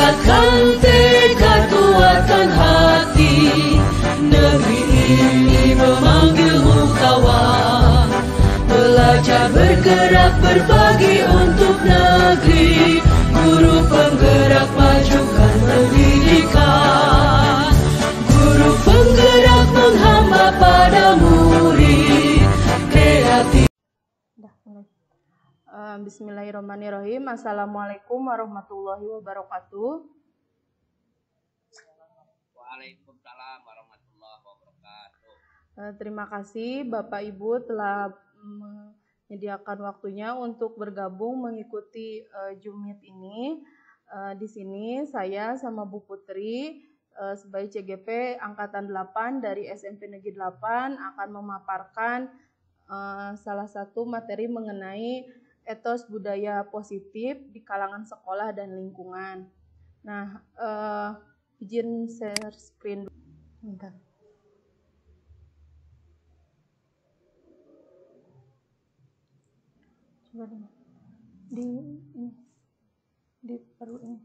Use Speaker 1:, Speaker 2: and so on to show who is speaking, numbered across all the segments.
Speaker 1: Tingkatkan tekad, kuatkan hati. Negeri ini memanggilmu kawan. Belajar bergerak berbagi untuk negeri. Guru penggerak majukan pendidikan. Guru penggerak menghamba pada murid. Kreatif.
Speaker 2: Bismillahirrahmanirrahim. Assalamualaikum warahmatullahi wabarakatuh.
Speaker 3: Waalaikumsalam warahmatullahi wabarakatuh.
Speaker 2: Terima kasih Bapak Ibu telah menyediakan waktunya untuk bergabung mengikuti Zoom Meet ini. Di sini saya sama Bu Putri sebagai CGP Angkatan 8 dari SMP Negeri 8 akan memaparkan salah satu materi mengenai etos budaya positif di kalangan sekolah dan lingkungan. Nah, izin share screen dulu. Bentar. Coba di perlu ini.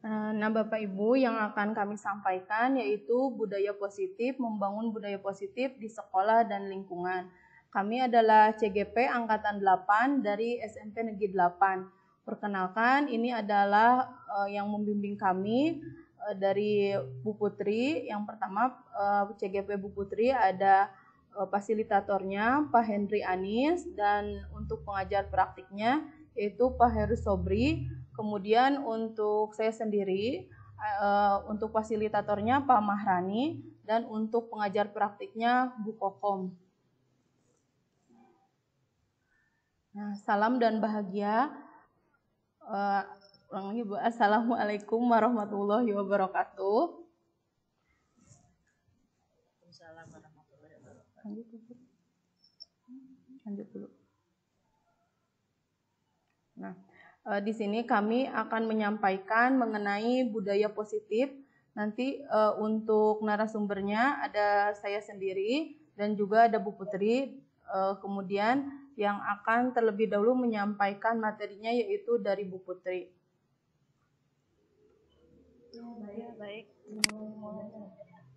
Speaker 2: Nah, Bapak Ibu, yang akan kami sampaikan yaitu budaya positif, membangun budaya positif di sekolah dan lingkungan. Kami adalah CGP Angkatan 8 dari SMP Negeri 8. Perkenalkan, ini adalah yang membimbing kami dari Bu Putri. Yang pertama, CGP Bu Putri ada fasilitatornya Pak Henry Anis, dan untuk pengajar praktiknya yaitu Pak Heru Sobri. Kemudian untuk saya sendiri, untuk fasilitatornya Pak Mahrani, dan untuk pengajar praktiknya Bu Kokom. Nah, salam dan bahagia. Assalamualaikum warahmatullahi wabarakatuh.
Speaker 4: Waalaikumsalam warahmatullahi wabarakatuh.
Speaker 2: Lanjut dulu. Nah, di sini kami akan menyampaikan mengenai budaya positif. Nanti untuk narasumbernya ada saya sendiri dan juga ada Bu Putri. Kemudian yang akan terlebih dahulu menyampaikan materinya yaitu dari Bu Putri.
Speaker 4: Baik.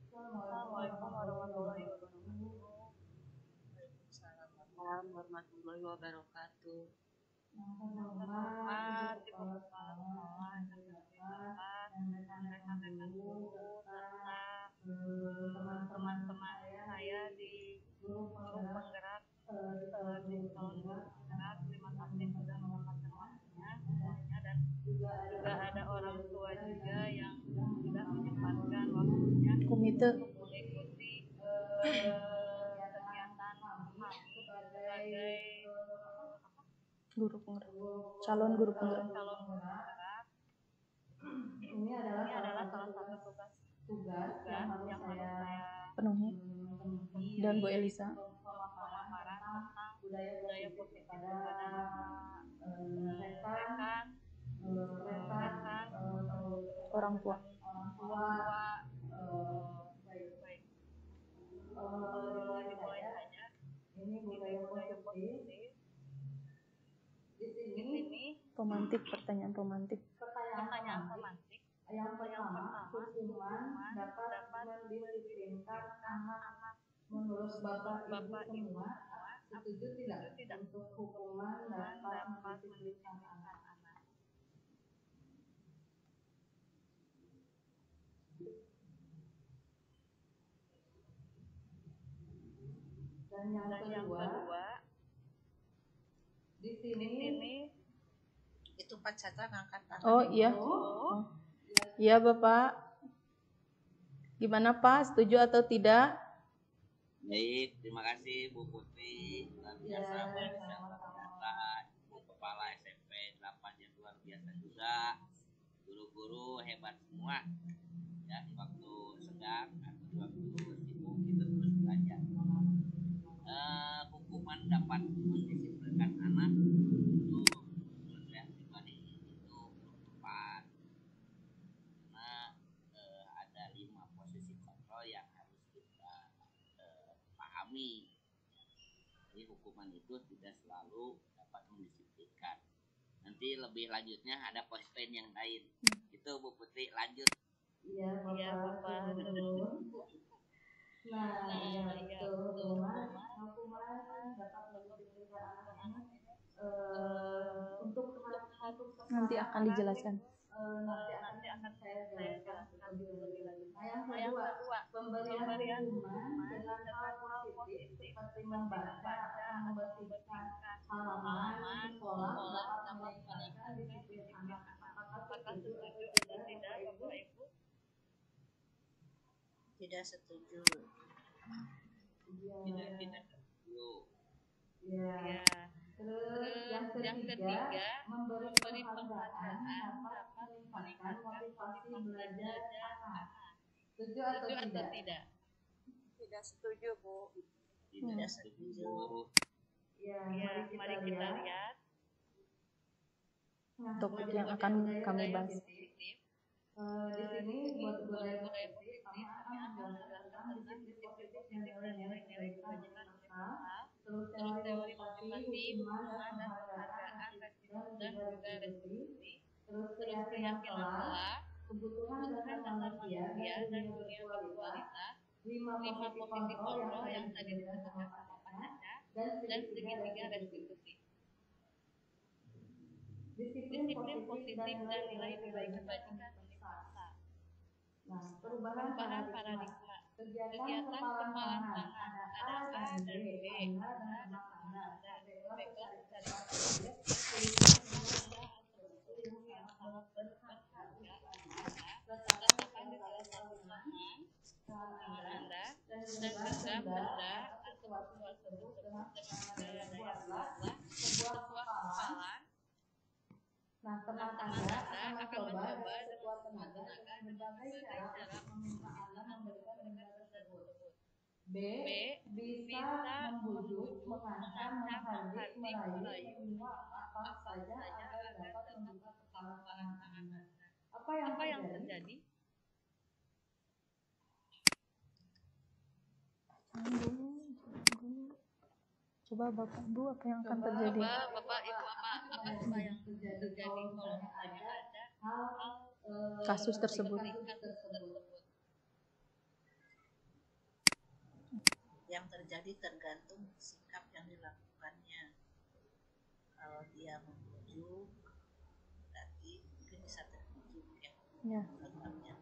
Speaker 4: Assalamualaikum warahmatullahi wabarakatuh. Waalaikumsalam warahmatullahi wabarakatuh. Selamat di pembukaan sekolah yang rekan-rekan guru serta teman-teman saya di grup penggerak di tahun penggerak. Terima kasih sudah meluangkan waktunya semuanya, dan juga ada orang tua juga yang sudah menyempatkan waktunya untuk mengikuti kegiatan kami sebagai
Speaker 2: calon guru penggerak.
Speaker 4: Ini adalah salah satu tugas yang harus saya
Speaker 2: penuhi. Dan Bu Elisa.
Speaker 4: pemaparan tentang budaya positif kepada rekan
Speaker 2: Orang tua.
Speaker 4: Baik. Dimulai saja. Ini budaya positif. Di sini
Speaker 2: Pertanyaan pemantik.
Speaker 4: Yang pertama, hukuman dapat mendisiplinkan anak-anak. Menurut Bapak Ibu semua, setuju tidak untuk hukuman dapat mendisiplinkan anak-anak? Dan yang kedua, di sini itu Pak Chandra ngangkat tangan.
Speaker 2: Oh iya. Iya Bapak. Gimana Pak? Setuju atau tidak?
Speaker 3: Baik, terima kasih Bu Putri. Luar biasa Bu Kepala SMP 8 yang luar biasa juga. Guru-guru hebat semua. Ya, di waktu senggang atau di waktu sibuk kita terus belajar. Hukuman dapat mendisiplinkan anak itu menurut saya pribadi itu belum tepat, karena ada 5 posisi kontrol yang harus kita pahami. Jadi hukuman itu tidak selalu dapat mendisiplinkan. Nanti lebih lanjutnya ada poin yang lain. Itu Bu Putri lanjut.
Speaker 2: Iya Bapak. Nah, iya betul. Hukuman dapat mendisiplinkan anak ini untuk nanti akan dijelaskan. Nanti akan saya jelaskan lebih lanjut. Nah, yang kedua, pemberian hukuman dengan hal positif seperti membaca atau membersihkan halaman sekolah dapat meningkatkan disiplin anak. Apakah setuju atau tidak, Bapak Ibu?
Speaker 1: Tidak setuju.
Speaker 3: Tidak setuju.
Speaker 2: Ya. Terus yang ketiga, memberi penghargaan dapat meningkatkan motivasi belajar anak. Setuju atau tidak?
Speaker 4: Tidak setuju, Bu.
Speaker 3: Tidak setuju.
Speaker 2: Ya,
Speaker 4: Mari kita lihat.
Speaker 2: Topik yang akan kami bahas. Di sini buat budaya positif kami akan menjelaskan disiplin positif dan nilai-nilai kebajikan terus teori motivasi, hukuman dan penghargaan dan juga restitusi, terus keyakinan telah, kebutuhan dasar manusia dan dunia virtualitas, 5 posisi kontrol yang tadi disebutkan Pak Caca, dan segitiga restitusi. Disiplin positif dan nilai-nilai kebajikan universal. Nah, perubahan paradigma. Kegiatan kepala tangan ada A dan B, Anda dan anak-anak. Baiklah cari tulisan yang sangat berharga. Letakkan di salah satu tangan Anda dan genggam benda atau sesuatu tersebut dengan buatlah sebuah kepalan. Nah, teman Anda akan mencoba dengan sekuat tenaga dengan berbagai cara meminta Anda memberikan benda tersebut. B. Bisa membujuk, mengancam, menghardik, merayu, menyuap apa saja agar dapat membuka kepala tangan Anda. Apa yang terjadi? Coba Bapak Ibu apa yang akan terjadi?
Speaker 4: Bapak Ibu apa yang terjadi kalau misalnya ada hal
Speaker 2: Kasus tersebut.
Speaker 1: Yang terjadi tergantung sikap yang dilakukannya. Kalau dia membujuk, berarti mungkin bisa terbujuk ya. Contohnya,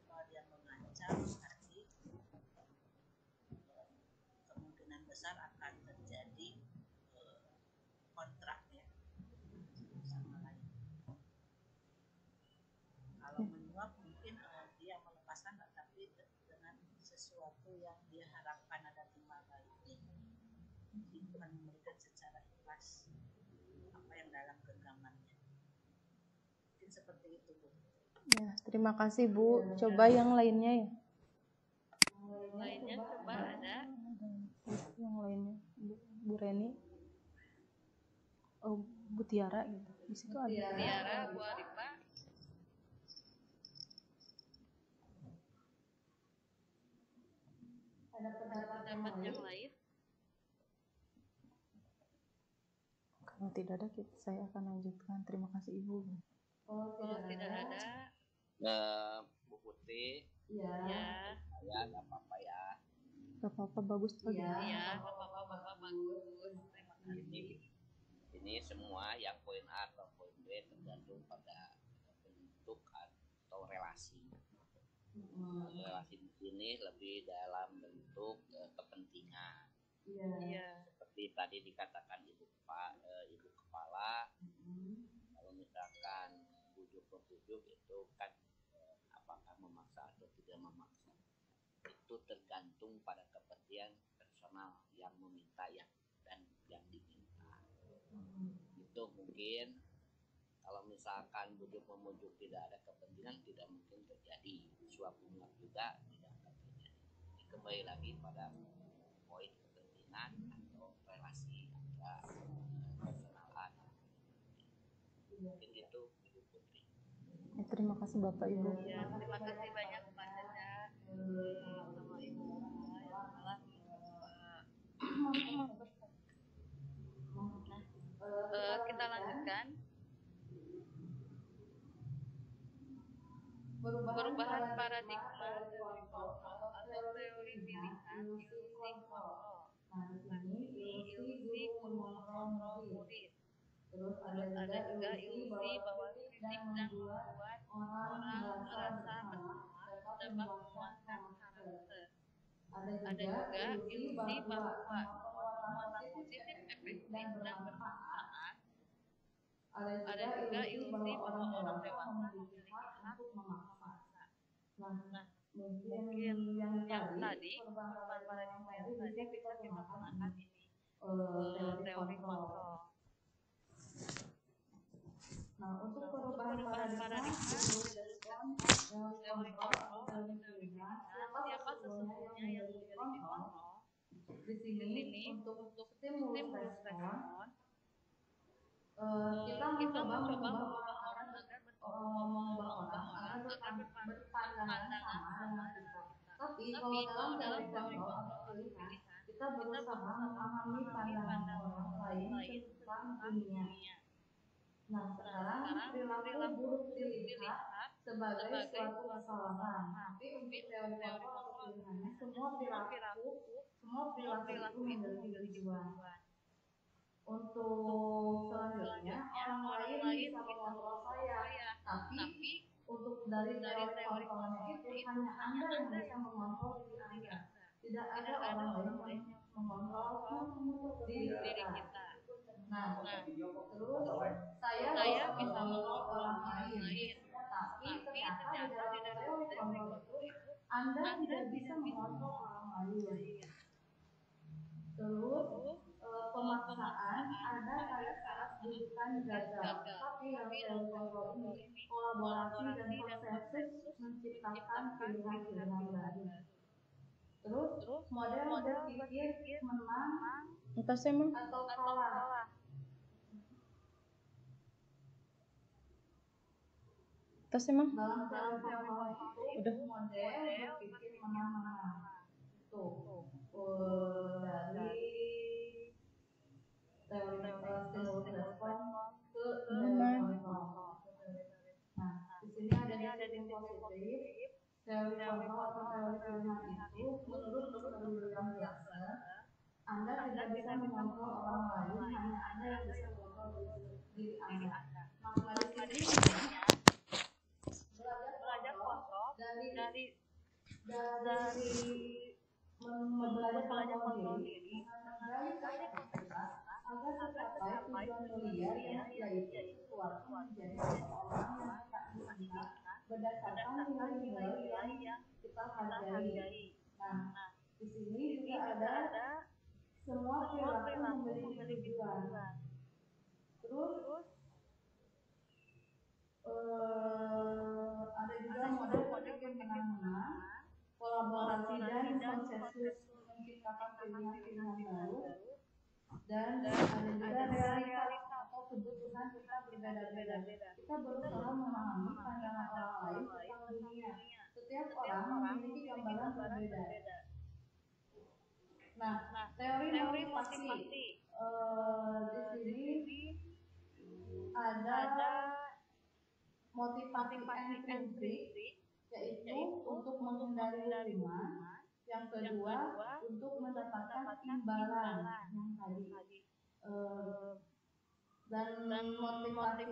Speaker 1: kalau dia mengancam, berarti kemungkinan besar akan terjadi kontrak ya sama lain. Kalau menyuap mungkin dia melepaskan, tapi dengan sesuatu yang dia harapkan ada timbal baliknya. Jadi bukan memberikan secara ikhlas apa yang dalam genggamannya. Mungkin seperti itu, Bu.
Speaker 2: Ya, terima kasih Bu. Coba yang lainnya ya.
Speaker 4: Lainnya coba ada.
Speaker 2: Yang lainnya Bu Reni. Oh, Bu Tiara gitu. Di situ ada.
Speaker 4: Tiara, Bu Arifa.
Speaker 2: Ada pendapat
Speaker 4: yang lain?
Speaker 2: Kalau tidak ada, saya akan lanjutkan. Terima kasih Ibu.
Speaker 4: Kalau tidak ada,
Speaker 3: Bu Putri.
Speaker 2: Ya.
Speaker 3: Ya, nggak apa-apa ya.
Speaker 2: Gak apa-apa, bagus Pak.
Speaker 4: Iya, Bapak bagus. Terima kasih.
Speaker 3: Ini semua yang poin A atau poin B tergantung pada bentuk atau relasi. Relasi ini lebih dalam bentuk kepentingan.
Speaker 4: Iya.
Speaker 3: Seperti tadi dikatakan ibu kepala. Kalau misalkan bujuk itu kan apakah memaksa atau tidak memaksa. Itu tergantung pada kepentingan personal yang meminta dan yang diminta. Itu mungkin kalau misalkan bujuk-memujuk tidak ada kepentingan, tidak mungkin terjadi. Suap menyuap juga tidak akan terjadi. Ini kembali lagi pada poin kepentingan atau relasi antara personalan. Mungkin gitu, Bu Putri.
Speaker 2: Ya, terima kasih Bapak Ibu.
Speaker 4: Ya, terima kasih banyak Pak Caca sama Ibu yang telah perubahan paradigma teori kontrol atau teori pilihan ilusi kontrol.
Speaker 2: Nah, di
Speaker 4: Nah,
Speaker 2: sini
Speaker 4: ini
Speaker 2: ilusi
Speaker 4: ilusi
Speaker 2: guru
Speaker 4: guru
Speaker 2: mengontrol
Speaker 4: mengontrol
Speaker 2: murid.
Speaker 4: murid.
Speaker 2: Terus
Speaker 4: Terus ada juga
Speaker 2: ilusi
Speaker 4: ilusi bahwa
Speaker 2: kritik
Speaker 4: kritik
Speaker 2: dan
Speaker 4: dan
Speaker 2: membuat
Speaker 4: membuat
Speaker 2: orang
Speaker 4: orang
Speaker 2: merasa
Speaker 4: merasa
Speaker 2: bersalah
Speaker 4: bersalah
Speaker 2: dapat
Speaker 4: dapat
Speaker 2: menguatkan
Speaker 4: menguatkan
Speaker 2: karakter.
Speaker 4: karakter.
Speaker 2: Ada
Speaker 4: Ada
Speaker 2: juga
Speaker 4: juga
Speaker 2: ilusi
Speaker 4: ilusi
Speaker 2: bahwa
Speaker 4: bahwa
Speaker 2: semua
Speaker 4: semua
Speaker 2: penguatan
Speaker 4: penguatan
Speaker 2: positif
Speaker 4: positif
Speaker 2: efektif
Speaker 4: efektif
Speaker 2: dan
Speaker 4: dan
Speaker 2: bermanfaat.
Speaker 4: bermanfaat.
Speaker 2: Ada
Speaker 4: Ada
Speaker 2: juga
Speaker 4: juga
Speaker 2: ilusi
Speaker 4: ilusi
Speaker 2: bahwa
Speaker 4: bahwa
Speaker 2: orang
Speaker 4: orang
Speaker 2: dewasa
Speaker 4: dewasa
Speaker 2: memiliki
Speaker 4: memiliki
Speaker 2: hak
Speaker 4: hak
Speaker 2: untuk
Speaker 4: untuk
Speaker 2: memaksa.
Speaker 4: memaksa.
Speaker 2: Nah,
Speaker 4: Nah,
Speaker 2: mungkin
Speaker 4: mungkin
Speaker 2: yang
Speaker 4: yang
Speaker 2: tadi
Speaker 4: tadi
Speaker 2: perubahan
Speaker 4: perubahan
Speaker 2: paradigma yang
Speaker 4: paradigma yang
Speaker 2: tadi
Speaker 4: tadi
Speaker 2: bisa
Speaker 4: bisa
Speaker 2: kita
Speaker 4: kita
Speaker 2: gunakan
Speaker 4: gunakan
Speaker 2: ini
Speaker 4: ini
Speaker 2: teori
Speaker 4: teori
Speaker 2: kontrol.
Speaker 4: kontrol.
Speaker 2: Nah, untuk
Speaker 4: Nah, untuk
Speaker 2: perubahan
Speaker 4: perubahan
Speaker 2: paradigma
Speaker 4: paradigma
Speaker 2: menurut
Speaker 4: respon
Speaker 2: teori
Speaker 4: teori
Speaker 2: kontrol atau
Speaker 4: kontrol
Speaker 2: teori
Speaker 4: atau teori
Speaker 2: pilihan,
Speaker 4: pilihan,
Speaker 2: siapa
Speaker 4: siapa
Speaker 2: sesungguhnya yang
Speaker 4: sesungguhnya yang
Speaker 2: memiliki
Speaker 4: memiliki
Speaker 2: kontrol?
Speaker 4: kontrol.
Speaker 2: Di
Speaker 4: Di
Speaker 2: sini
Speaker 4: sini
Speaker 2: untuk
Speaker 4: untuk
Speaker 2: stimulus
Speaker 4: stimulus
Speaker 2: respon,
Speaker 4: respon,
Speaker 2: kita
Speaker 4: kita
Speaker 2: mencoba
Speaker 4: mencoba
Speaker 2: mengubah
Speaker 4: mengubah
Speaker 2: orang
Speaker 4: orang
Speaker 2: agar
Speaker 4: agar
Speaker 2: mengubah
Speaker 4: mengubah
Speaker 2: orang
Speaker 4: orang
Speaker 2: agar
Speaker 4: agar
Speaker 2: berpandangan
Speaker 4: berpandangan
Speaker 2: sama
Speaker 4: sama
Speaker 2: dengan kita.
Speaker 4: dengan kita.
Speaker 2: Tapi
Speaker 4: Tapi
Speaker 2: kalau
Speaker 4: kalau
Speaker 2: dalam
Speaker 4: dalam
Speaker 2: teori
Speaker 4: teori
Speaker 2: kontrol
Speaker 4: kontrol
Speaker 2: atau
Speaker 4: atau
Speaker 2: pilihan,
Speaker 4: pilihan,
Speaker 2: kita
Speaker 4: kita
Speaker 2: berusaha
Speaker 4: berusaha
Speaker 2: memahami
Speaker 4: memahami
Speaker 2: pandangan
Speaker 4: pandangan
Speaker 2: orang
Speaker 4: orang
Speaker 2: lain
Speaker 4: lain
Speaker 2: tentang
Speaker 4: tentang
Speaker 2: dunia.
Speaker 4: dunia.
Speaker 2: Nah,
Speaker 4: Nah,
Speaker 2: sekarang
Speaker 4: sekarang
Speaker 2: perilaku
Speaker 4: perilaku
Speaker 2: buruk
Speaker 4: buruk
Speaker 2: dilihat
Speaker 4: dilihat
Speaker 2: sebagai
Speaker 4: sebagai
Speaker 2: suatu
Speaker 4: suatu
Speaker 2: kesalahan.
Speaker 4: kesalahan.
Speaker 2: Tapi
Speaker 4: Tapi
Speaker 2: untuk
Speaker 4: untuk
Speaker 2: teori
Speaker 4: teori
Speaker 2: kontrol atau
Speaker 4: kontrol
Speaker 2: pilihannya,
Speaker 4: semua perilaku
Speaker 2: itu memiliki tujuan.
Speaker 4: tujuan.
Speaker 2: Untuk selanjutnya, orang lain bisa
Speaker 4: bisa
Speaker 2: mengontrol
Speaker 4: mengontrol
Speaker 2: saya.
Speaker 4: saya.
Speaker 2: Tapi
Speaker 4: Tapi
Speaker 2: untuk dari
Speaker 4: dari
Speaker 2: teori
Speaker 4: teori
Speaker 2: kontrolnya
Speaker 4: kontrolnya
Speaker 2: itu
Speaker 4: itu
Speaker 2: hanya Anda yang
Speaker 4: Anda
Speaker 2: bisa
Speaker 4: yang
Speaker 2: mengontrol
Speaker 4: mengontrol
Speaker 2: diri
Speaker 4: diri
Speaker 2: Anda.
Speaker 4: Anda.
Speaker 2: Tidak ada
Speaker 4: Tidak ada
Speaker 2: orang lain
Speaker 4: orang
Speaker 2: yang
Speaker 4: lain yang
Speaker 2: mengontrol
Speaker 4: mengontrol
Speaker 2: diri
Speaker 4: diri
Speaker 2: kita.
Speaker 4: kita.
Speaker 2: Nah,
Speaker 4: Nah,
Speaker 2: terus
Speaker 4: saya
Speaker 2: saya
Speaker 4: bisa
Speaker 2: bisa mengontrol
Speaker 4: mengontrol
Speaker 2: orang
Speaker 4: orang
Speaker 2: lain.
Speaker 4: lain.
Speaker 2: Tapi
Speaker 4: Tapi
Speaker 2: ternyata di
Speaker 4: ternyata
Speaker 2: dalam
Speaker 4: di dalam
Speaker 2: teori
Speaker 4: teori
Speaker 2: kontrol
Speaker 4: kontrol
Speaker 2: itu
Speaker 4: itu
Speaker 2: Anda
Speaker 4: Anda
Speaker 2: tidak bisa
Speaker 4: tidak bisa
Speaker 2: mengontrol orang lain.
Speaker 4: lain.
Speaker 2: Terus
Speaker 4: Terus
Speaker 2: pemaksaan ada pada
Speaker 4: ada
Speaker 2: saat
Speaker 4: saat
Speaker 2: dudukan gagal. Tapi dalam teori kontrol ini kolaborasi dan konsensus menciptakan pilihan-pilihan baru. Terus model berpikir menang atau kalah. Dalam teori kontrol itu model berpikir menang-menang. Tuh, dari teori stimulus respon ke teori kontrol. Nah, di sini ada disiplin positif, teori kontrol atau teori pilihan itu menurut Dr. William Glasser, Anda tidak bisa mengontrol orang lain, hanya Anda yang bisa mengontrol diri Anda. Makna di sini belajar kontrol dari belajar kontrol diri mengenai kapasitas agar tercapai tujuan mulia yaitu sesuatu menjadi seseorang yang tak diinginkan berdasarkan nilai-nilai yang kita hargai. Nah, di sini juga ada semua perilaku memiliki tujuan. Terus ada juga model berpikir menang-menang, kolaborasi dan konsensus menciptakan pilihan-pilihan baru, dan ada juga realitas atau kebutuhan kita berbeda-beda. Kita berusaha memahami pandangan orang lain tentang dunia. Setiap orang memiliki gambaran berbeda. Nah, teori motivasi di sini ada motivasi intrinsik, yaitu untuk menghindari hukuman. Yang kedua, untuk mendapatkan imbalan yang tadi. Dan motivasi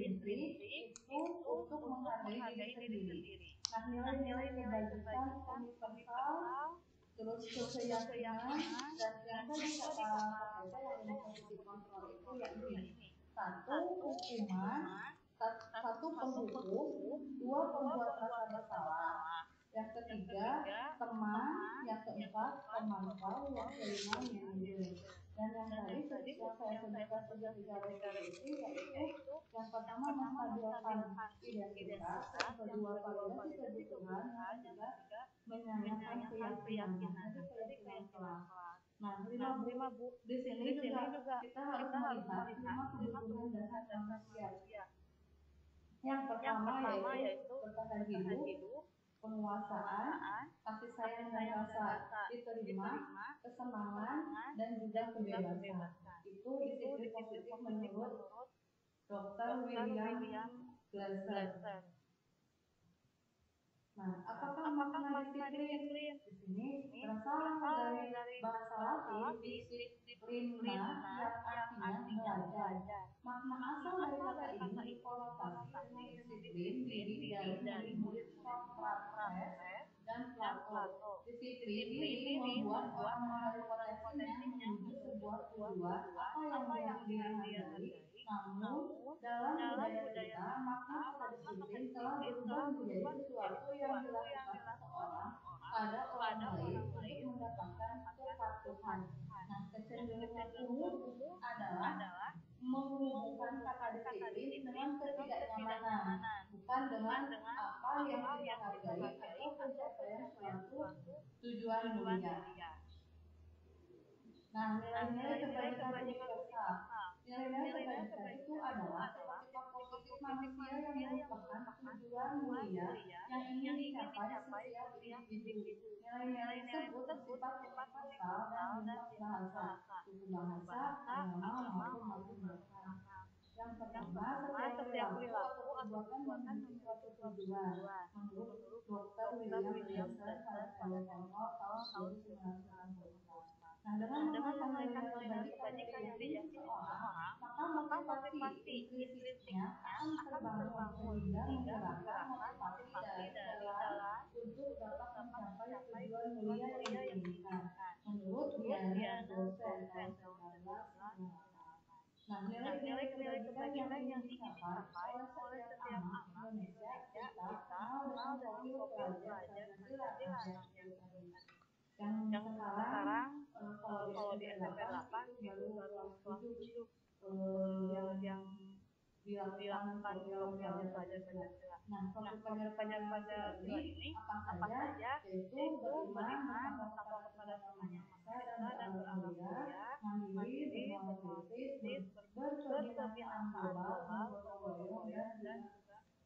Speaker 2: intrinsik itu untuk menghargai diri sendiri. Nah, nilai-nilai kebajikan universal, terus keyakinan, dan yang tadi kata Profesor yang positif kontrol itu yakni satu hukuman, satu penghukum, dua pembuat rasa bersalah, yang ketiga teman, yang keempat pemantau, yang kelima manajer. Dan yang tadi yang saya sebutkan sebagai 3 revolusi yaitu yang pertama menstabilkan identitas, yang kedua validasi kebutuhan, yang ketiga menyanyikan keyakinan. Jadi keyakinan. Nah, 5 Bu, di sini juga kita harus melihat 5 kebutuhan dasar manusia. Yang pertama yaitu bertahan hidup, penguasaan, kasih sayang dan rasa diterima, kesenangan, dan juga kebebasan. Itu disiplin positif menurut Dr. William Glasser. Nah, apakah
Speaker 4: Apakah
Speaker 2: makna
Speaker 4: makna
Speaker 2: disiplin?
Speaker 4: disiplin
Speaker 2: Di sini
Speaker 4: ini
Speaker 2: berasal dari bahasa Latin
Speaker 4: Latin
Speaker 2: disiplina yang artinya belajar. Makna asal dari kata ini berkonotasi dengan disiplin diri dari murid Sokrates dan Plato. Disiplin diri membuat orang mengenali potensinya menuju sebuah tujuan apa yang dia hargai. Namun dalam budaya kita, makna kata disiplin telah berubah menjadi sesuatu yang dilakukan seseorang pada orang lain untuk mendapatkan kepatuhan. Nah, kecenderungan umum adalah menghubungkan kata disiplin dengan ketidaknyamanan, bukan dengan apa yang kita hargai atau pencapaian suatu tujuan mulia. Nah, nilai-nilai kebajikan universal. Nilai-nilai kebajikan itu adalah sifat positif manusia yang merupakan tujuan mulia yang ingin dicapai setiap individu. Nilai-nilai tersebut bersifat universal dan lintas bahasa, suku bahasa, agama maupun latar belakang. Yang pertama, setiap perilaku atau perbuatan memiliki suatu tujuan. Menurut Dr. William Glasser pada California tahun 1980. Nah, dengan mengenalkan nilai kebajikan yang diyakini seseorang, maka motivasi intrinsiknya akan terbangun sehingga menggerakkan motivasi dari dalam untuk dapat mencapai tujuan mulia yang diinginkan. Menurut Diana dosen tahun 1998. Nah, nilai kebajikan yang ingin dicapai oleh setiap anak Indonesia kita kenal dengan profil pelajar Pancasila yang sekarang kalau di SMP 8 itu baru kelas 7 yang dilakukan program pelajar Pancasila. Nah, program pelajar Pancasila ini apa saja? Yaitu beriman, bertakwa kepada Tuhan Yang Maha Esa dan berakhlak mandiri, bermoral, berkebiasaan global, bergotong royong dan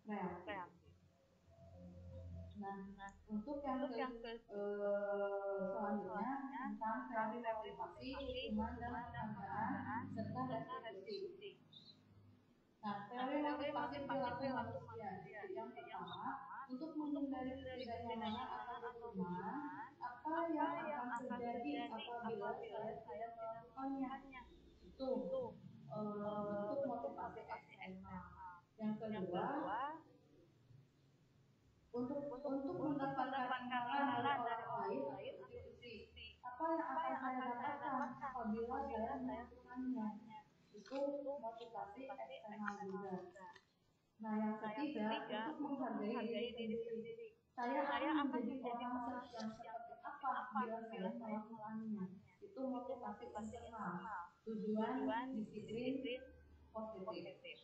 Speaker 2: kreatif. Nah, untuk yang selanjutnya tentang teori motivasi, hukuman dan penghargaan serta retribusi. Nah, teori motivasi perilaku manusia. Yang pertama, untuk menghindari ketidaknyamanan atau hukuman, apa yang akan terjadi apabila saya tidak melakukannya? Itu bentuk motivasi eksternal. Yang kedua, untuk mendapatkan imbalan dari orang lain atau retribusi. Apa yang akan saya dapatkan apabila saya melakukannya? Itu motivasi eksternal juga. Nah, yang ketiga, untuk menghargai diri sendiri. Saya akan menjadi orang yang seperti apa bila saya melakukannya? Itu motivasi internal. Tujuan disiplin positif.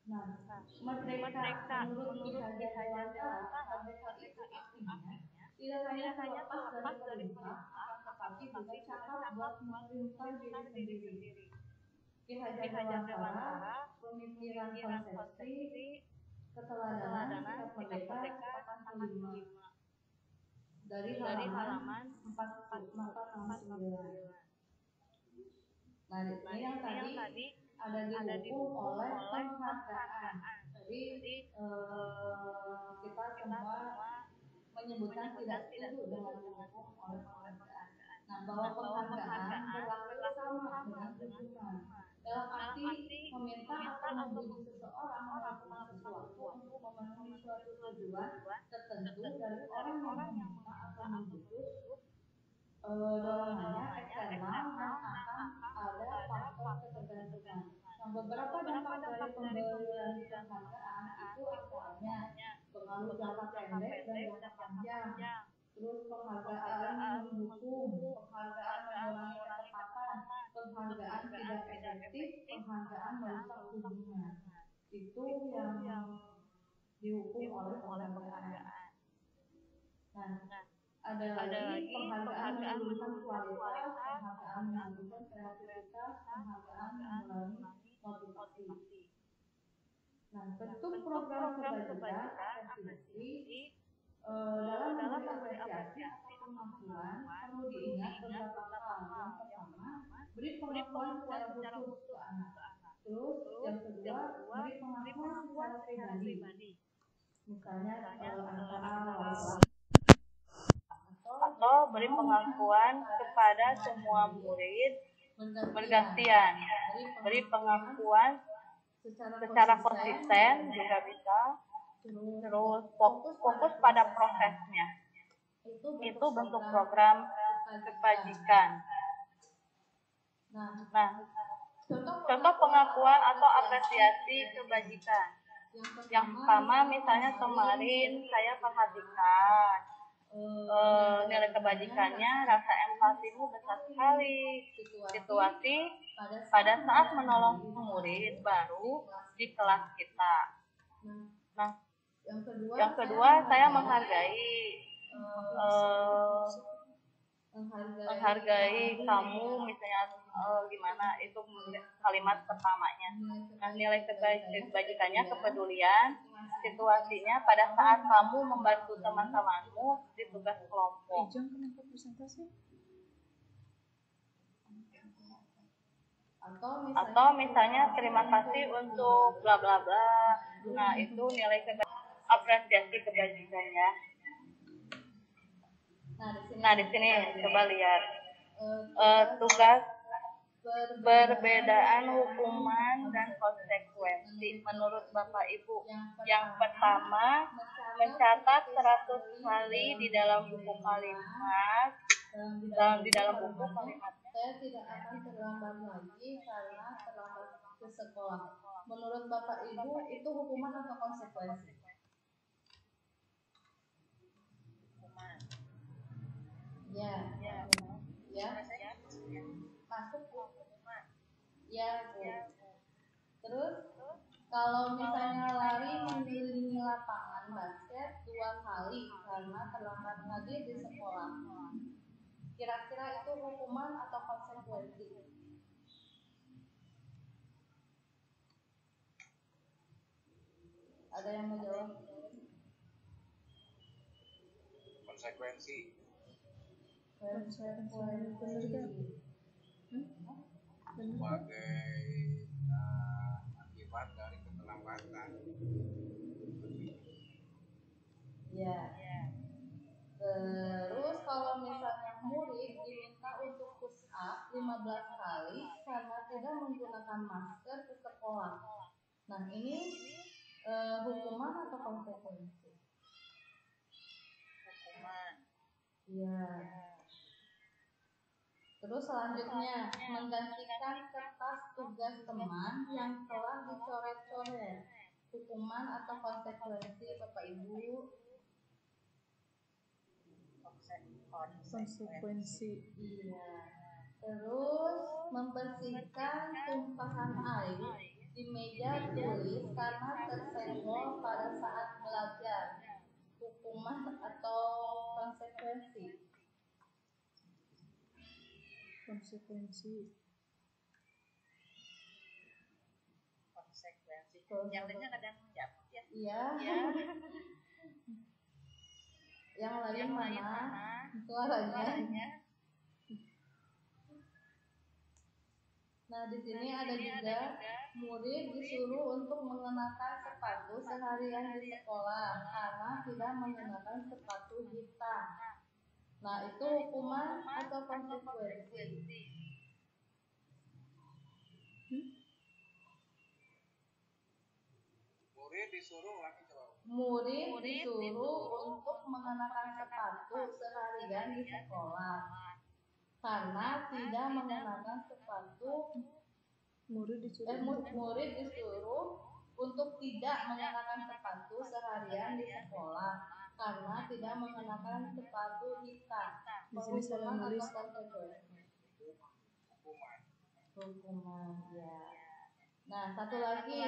Speaker 2: Nah, merdeka menurut Ki Hajar Dewantara, merdeka itu artinya tidak hanya terlepas dari perintah, tetapi juga cakap buat memerintah diri sendiri. Ki Hajar Dewantara, pemikiran konsepsi, keteladanan, sikap merdeka, 45 dari halaman 449. Nah, ini yang tadi ada didukung oleh penghargaan. Jadi kita semua menyebutkan tidak setuju dengan didukung oleh penghargaan. Nah, bahwa penghargaan berlaku sama dengan hukuman. Dalam arti meminta atau membujuk seseorang melakukan sesuatu untuk memenuhi suatu tujuan tertentu dari orang yang meminta atau membujuk. Dorongannya eksternal dan akan ada faktor ketergantungan. Nah, beberapa dampak dari pemberian penghargaan itu antaranya pengaruh jangka pendek dan jangka panjang, terus penghargaan menghukum, penghargaan mengurangi ketepatan, penghargaan tidak efektif, penghargaan merusak hubungan. Itu yang dihukum oleh penghargaan. Nah, ada lagi penghargaan menurunkan kualitas, penghargaan menurunkan kreativitas, penghargaan mengurangi motivasi. Nah, bentuk program kebajikan apresiasi dalam memberi apresiasi atau pengakuan perlu diingat beberapa hal. Yang pertama, beri pengakuan secara khusus ke anak. Terus yang kedua, beri pengakuan secara pribadi. Misalnya angka A lalu
Speaker 4: atau beri pengakuan kepada semua murid bergantian. Beri pengakuan secara konsisten juga bisa. Terus fokus pada prosesnya. Itu bentuk program kebajikan. Nah, contoh pengakuan atau apresiasi kebajikan. Yang pertama, misalnya kemarin saya perhatikan nilai kebajikannya, rasa empatimu besar sekali. Situasi pada saat menolong murid baru di kelas kita. Nah, yang kedua saya menghargai kamu, misalnya gimana, itu kalimat pertamanya. Nah, nilai kebajikannya kepedulian, situasinya pada saat kamu membantu teman-temanmu di tugas kelompok. Atau misalnya terima kasih untuk bla bla bla. Nah, itu nilai apresiasi kebajikannya. Nah, di sini coba lihat tugas perbedaan hukuman dan konsekuensi menurut Bapak Ibu. Yang pertama, mencatat 100 kali di dalam buku kalimat. Di dalam buku kalimat.
Speaker 2: Saya tidak akan terlambat lagi karena terlambat ke sekolah. Menurut Bapak Ibu itu hukuman atau konsekuensi? Ya. Masuk hukuman. Ya, Bu. Terus kalau misalnya lari mengelilingi lapangan basket 2 kali karena terlambat hadir di sekolah, kira-kira itu hukuman atau konsekuensi? Ada yang mau jawab?
Speaker 3: Konsekuensi. Sebagai akibat dari keterlambatan.
Speaker 2: Ya. Terus kalau misalnya murid diminta untuk push up 15 kali karena tidak menggunakan masker ke sekolah. Nah, ini hukuman atau konsekuensi?
Speaker 1: Hukuman.
Speaker 2: Ya. Terus selanjutnya, menggantikan kertas tugas teman yang telah dicoret-coret. Hukuman atau konsekuensi, Bapak Ibu?
Speaker 1: Konsekuensi.
Speaker 2: Iya. Terus membersihkan tumpahan air di meja tulis karena tersenggol pada saat belajar. Hukuman atau konsekuensi?
Speaker 1: Konsekuensi. Yang lainnya kadang jatuh ya.
Speaker 2: Iya. Yang lain mana? Suaranya. Nah, di sini ada juga murid disuruh untuk mengenakan sepatu seharian di sekolah karena tidak mengenakan sepatu hitam. Nah, itu hukuman atau konsekuensi? Murid disuruh untuk mengenakan sepatu seharian di sekolah karena tidak mengenakan sepatu. Murid disuruh untuk tidak mengenakan sepatu seharian di sekolah karena tidak mengenakan sepatu hitam. Hukuman atau konsekuensi? Hukuman, ya. Nah, satu lagi,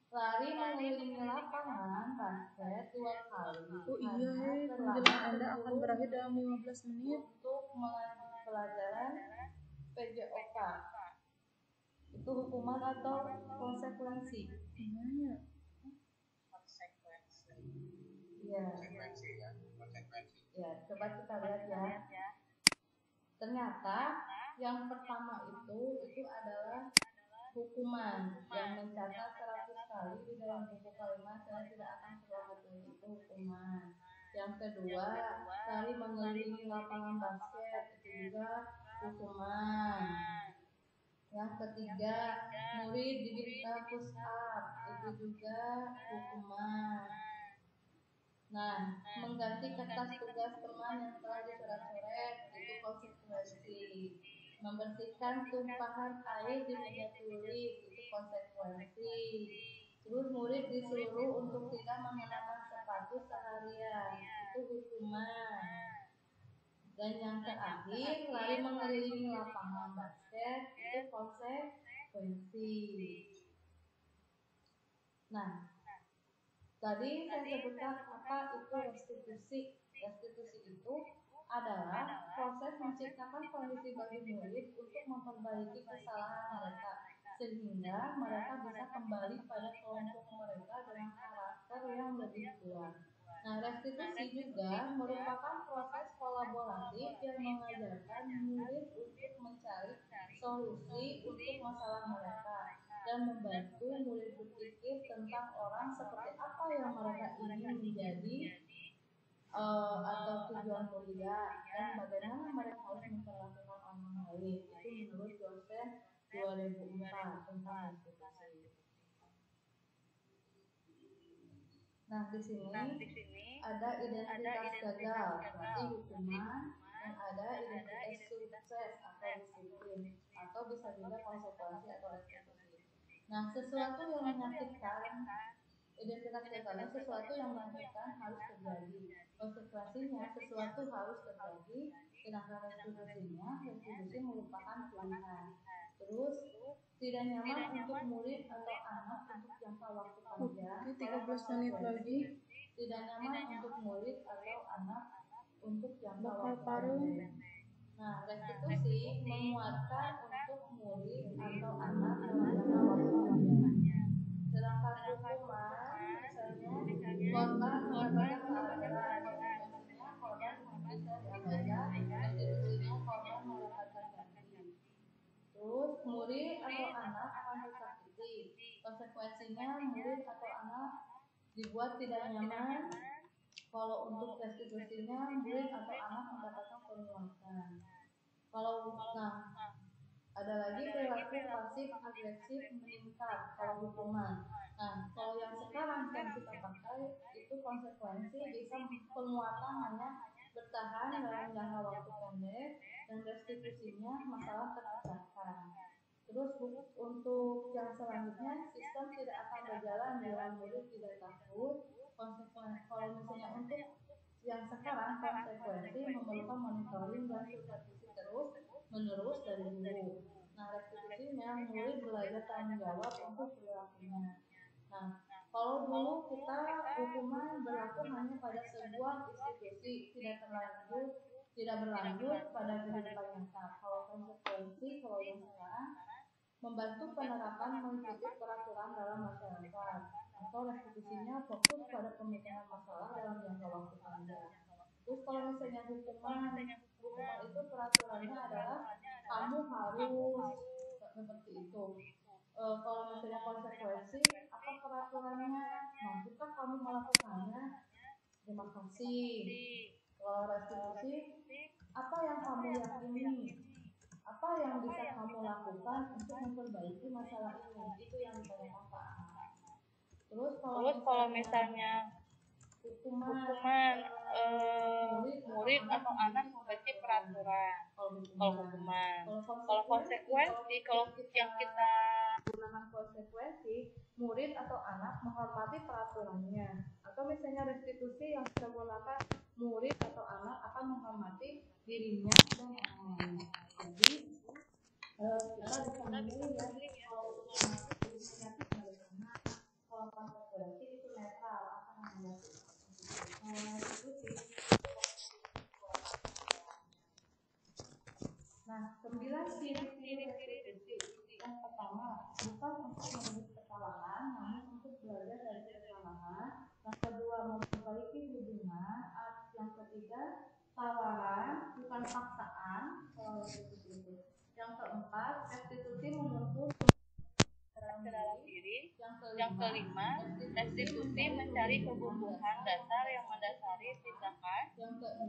Speaker 2: lari mengelilingi lapangan basket 2 kali.
Speaker 5: Oh iya, penjelasan Anda akan berakhir dalam 15 menit.
Speaker 2: Untuk mengajar pelajaran PJOK. Itu hukuman atau konsekuensi?
Speaker 5: Gimana?
Speaker 1: Konsekuensi.
Speaker 2: Iya.
Speaker 3: Konsekuensi ya, konsekuensi.
Speaker 2: Ya, coba kita lihat ya. Ternyata yang pertama itu adalah hukuman yang mencatat 100 sekali di dalam buku kalimat, saya tidak akan keluar betul, itu hukuman. Yang kedua, lari mengelilingi lapangan basket, itu juga hukuman. Yang ketiga, murid diminta push up, itu juga hukuman. Nah, mengganti kertas tugas teman yang telah dicoret-coret, itu konsekuensi. Membersihkan tumpahan air di meja tulis, itu konsekuensi. Terus murid disuruh untuk tidak mengenakan sepatu seharian, itu hukuman. Dan yang terakhir, lari mengelilingi lapangan basket, itu konsekuensi. Nah, tadi saya sebutkan apa itu restitusi. Restitusi itu adalah proses menciptakan kondisi bagi murid untuk memperbaiki kesalahan mereka, sehingga mereka bisa kembali pada kelompok mereka dengan karakter yang lebih kuat. Nah, restitusi juga merupakan proses kolaboratif yang mengajarkan murid untuk mencari solusi untuk masalah mereka dan membantu murid berpikir tentang orang seperti apa yang mereka ingin menjadi atau tujuan mulia dan bagaimana mereka harus memperlakukan orang lain. Itu menurut dosen 2004 tentang restitusi. Nah, di sini ada identitas gagal, berarti hukuman, dan ada identitas sukses atau disiplin, atau bisa juga konsekuensi atau restitusi. Nah, sesuatu yang menyakitkan, identitas gagalnya sesuatu yang menyakitkan harus terjadi. Konsekuensinya sesuatu harus terjadi, sedangkan restitusi merupakan pilihan. Terus tidak nyaman untuk murid atau anak untuk jangka waktu panjang.
Speaker 5: 13 menit lagi.
Speaker 2: Tidak nyaman untuk murid atau anak untuk jangka
Speaker 5: Bakal
Speaker 2: waktu
Speaker 5: parung.
Speaker 2: panjang. Nah, restitusi menguatkan untuk murid atau anak dalam jangka waktu panjang. Sedangkan hukuman, misalnya korban mendapatkan keadilan, konsekuensinya korban bisa diabaikan, restitusinya korban mendapatkan ganti. Terus murid atau anak akan disakiti, konsekuensinya murid atau anak dibuat tidak nyaman. Kalau untuk restitusinya murid atau anak mendapatkan penguatan. Kalau ada lagi perilaku pasif agresif meningkat kalau hukuman. Nah, kalau yang sekarang yang kita pakai itu konsekuensi bisa penguatan hanya bertahan dalam jangka waktu pendek dan restitusinya masalah terpecahkan. Terus untuk yang selanjutnya sistem tidak akan berjalan bila murid tidak takut. Kalau misalnya untuk yang sekarang konsekuensi memerlukan monitoring dan supervisi terus menerus dari dulu. Nah, restitusinya murid belajar tanggung jawab untuk perilakunya. Nah, kalau dulu kita hukuman berlaku hanya pada sebuah institusi, tidak berlanjut pada kehidupan nyata. Kalau konsekuensi, kalau yang sekarang membantu penerapan mengikuti peraturan dalam masyarakat, atau restitusinya fokus pada pemikiran masalah dalam jangka waktu panjang. Terus kalau misalnya hukuman itu peraturannya adalah kamu harus seperti itu. Kalau misalnya konsekuensi, apa peraturannya? Nah, jika kamu melakukannya, terima kasih. Kalau restitusi, apa yang kamu yakini? Apa yang bisa kamu lakukan untuk memperbaiki masalah ini? Itu yang ditanyakan Pak Ahmad. Terus kalau misalnya hukuman
Speaker 4: murid atau anak membaca peraturan. Kalau hukuman, kalau konsekuensi, kalau yang kita
Speaker 2: gunakan konsekuensi, murid atau anak menghormati peraturannya. Atau misalnya restitusi yang kita gunakan, murid atau anak akan menghormati dirinya dan orang lain. Jadi kita bisa memilih ya, kalau hukuman itu bagaimana, kalau konsekuensi itu netral, apa namanya? Nah, 9 ciri-ciri restitusi. Yang pertama, bukan untuk menebus kesalahan, namun untuk belajar dari kesalahan. Yang kedua, memperbaiki hubungan. Yang ketiga, tawaran, bukan paksaan. Yang keempat, restitusi menuntut ke dalam diri. Yang
Speaker 5: Yang kelima, restitusi mencari kebutuhan dasar yang mendasari tindakan.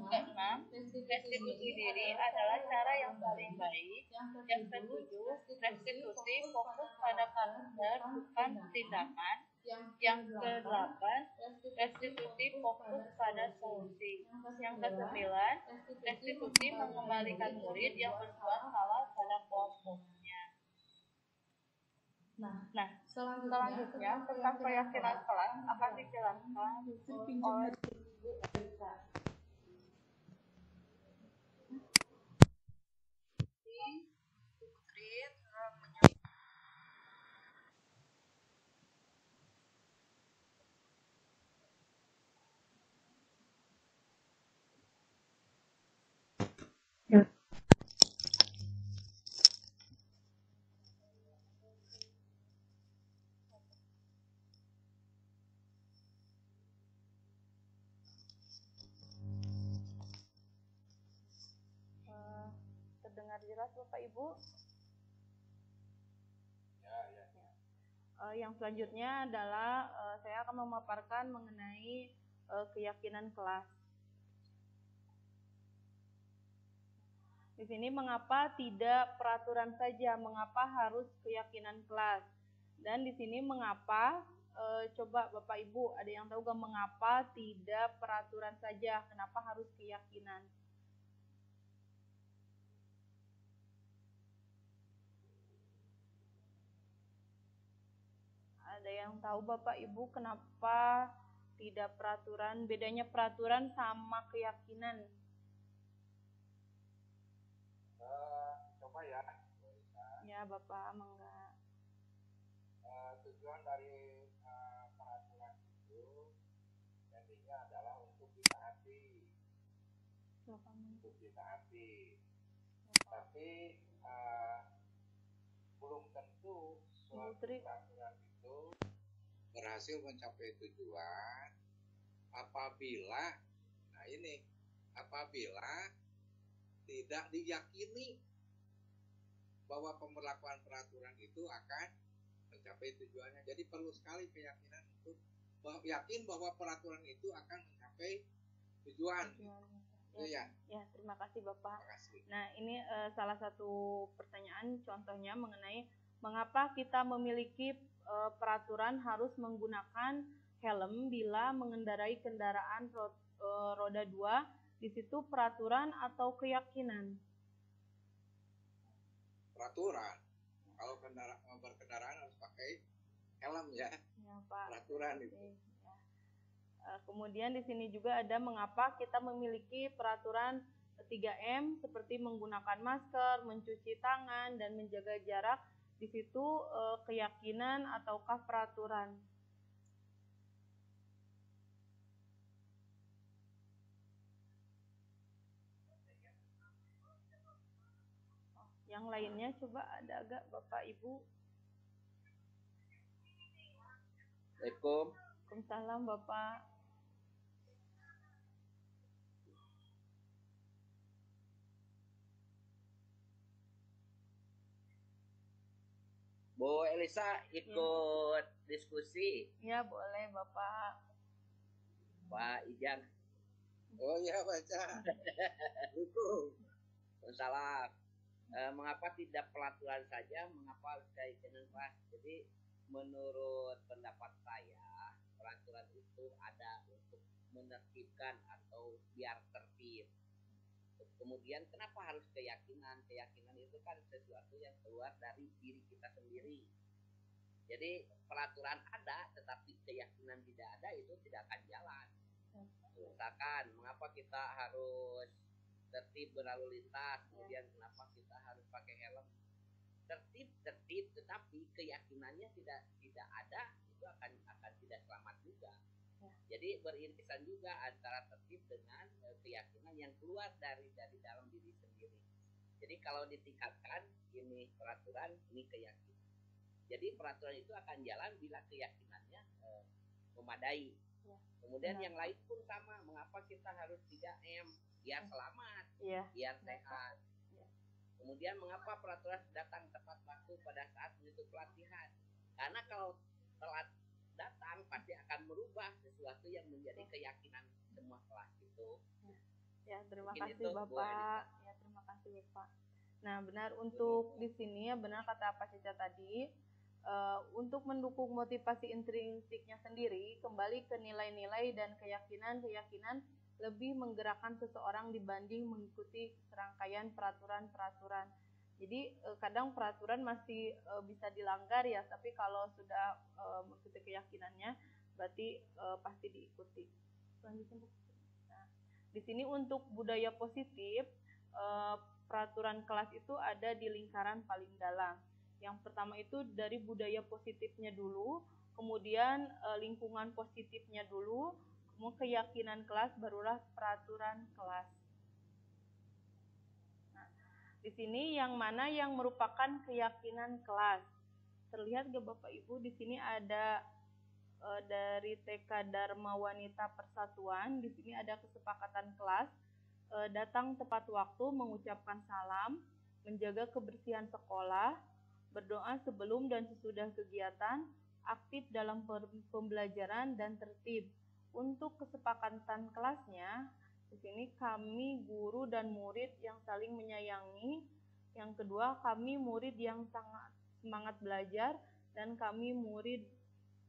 Speaker 5: Keenam, restitusi diri adalah cara yang paling baik. Yang ketujuh, restitusi fokus pada karakter bukan tindakan. Yang kedelapan, restitusi fokus pada solusi. Yang kesembilan, restitusi mengembalikan murid yang berbuat salah pada kelompoknya. Nah, selanjutnya tentang keyakinan kelas akan dijelaskan oleh Ibu Elisa. Terdengar jelas Bapak Ibu? Yang selanjutnya adalah saya akan memaparkan mengenai keyakinan kelas. Di sini mengapa tidak peraturan saja, mengapa harus keyakinan kelas? Dan di sini mengapa coba Bapak Ibu ada yang tahu gak mengapa tidak peraturan saja, kenapa harus keyakinan? Ada yang tahu Bapak Ibu kenapa tidak peraturan, bedanya peraturan sama keyakinan?
Speaker 6: Coba ya,
Speaker 2: Ya Bapak, mangga.
Speaker 6: tujuan dari peraturan itu intinya adalah untuk ditaati, tapi belum tentu suatu peraturan itu berhasil mencapai tujuan apabila tidak diyakini bahwa pemberlakuan peraturan itu akan mencapai tujuannya. Jadi perlu sekali keyakinan untuk yakin bahwa peraturan itu akan mencapai tujuan. Ya,
Speaker 2: terima kasih Bapak.
Speaker 6: Terima kasih.
Speaker 2: Nah, ini salah satu pertanyaan contohnya mengenai mengapa kita memiliki peraturan harus menggunakan helm bila mengendarai kendaraan roda 2. Di situ peraturan atau keyakinan?
Speaker 6: Peraturan. Kalau berkendaraan harus pakai helm ya.
Speaker 2: Ya, Pak.
Speaker 6: Peraturan itu.
Speaker 2: Ya. Kemudian di sini juga ada mengapa kita memiliki peraturan 3M seperti menggunakan masker, mencuci tangan, dan menjaga jarak. Di situ keyakinan ataukah peraturan? Yang lainnya coba ada agak Bapak Ibu.
Speaker 3: Assalamualaikum.
Speaker 2: Waalaikumsalam Bapak.
Speaker 3: Bu Elisa ikut diskusi.
Speaker 2: Ya boleh Bapak.
Speaker 3: Pak Ijang.
Speaker 6: Oh iya baca.
Speaker 3: Salah. Mengapa tidak peraturan saja? Mengapa harus keyakinan kelas? Jadi menurut pendapat saya peraturan itu ada untuk menertibkan atau biar tertib. Kemudian kenapa harus keyakinan? Keyakinan itu kan sesuatu yang keluar dari diri kita sendiri. Jadi peraturan ada tetapi keyakinan tidak ada, itu tidak akan jalan. Misalkan mengapa kita harus tertib berlalu lintas, kemudian kenapa kita harus pakai helm? Tertib tetapi keyakinannya tidak ada, itu akan tidak selamat juga. Jadi beririsan juga antara tertib dengan keyakinan yang keluar dari dalam diri sendiri. Jadi kalau ditingkatkan, ini peraturan, ini keyakinan. Jadi peraturan itu akan jalan bila keyakinannya memadai. Kemudian yang lain pun sama. Mengapa kita harus 3M? Biar selamat, biar sehat. Kemudian mengapa peraturan datang tepat waktu pada saat menutup pelatihan? Karena kalau telat pasti akan merubah sesuatu yang menjadi keyakinan semua kelas itu.
Speaker 2: Ya, terima
Speaker 3: Mungkin
Speaker 2: kasih
Speaker 3: itu, Bu
Speaker 2: Bapak. Ya, terima kasih Bapak. Nah, benar untuk di sini ya benar kata Pak Cica tadi, untuk mendukung motivasi intrinsiknya sendiri, kembali ke nilai-nilai dan keyakinan-keyakinan lebih menggerakkan seseorang dibanding mengikuti serangkaian peraturan-peraturan. Jadi kadang peraturan masih bisa dilanggar ya, tapi kalau sudah mengikuti keyakinannya, berarti pasti diikuti. Selanjutnya, Bu. Nah, di sini untuk budaya positif, peraturan kelas itu ada di lingkaran paling dalam. Yang pertama itu dari budaya positifnya dulu, kemudian lingkungan positifnya dulu, kemudian keyakinan kelas, barulah peraturan kelas. Nah, di sini yang mana yang merupakan keyakinan kelas? Terlihat gak Bapak Ibu, di sini ada dari TK Dharma Wanita Persatuan. Di sini ada kesepakatan kelas, datang tepat waktu, mengucapkan salam, menjaga kebersihan sekolah, berdoa sebelum dan sesudah kegiatan, aktif dalam pembelajaran dan tertib. Untuk kesepakatan kelasnya, di sini kami guru dan murid yang saling menyayangi. Yang kedua, kami murid yang sangat semangat belajar, dan kami murid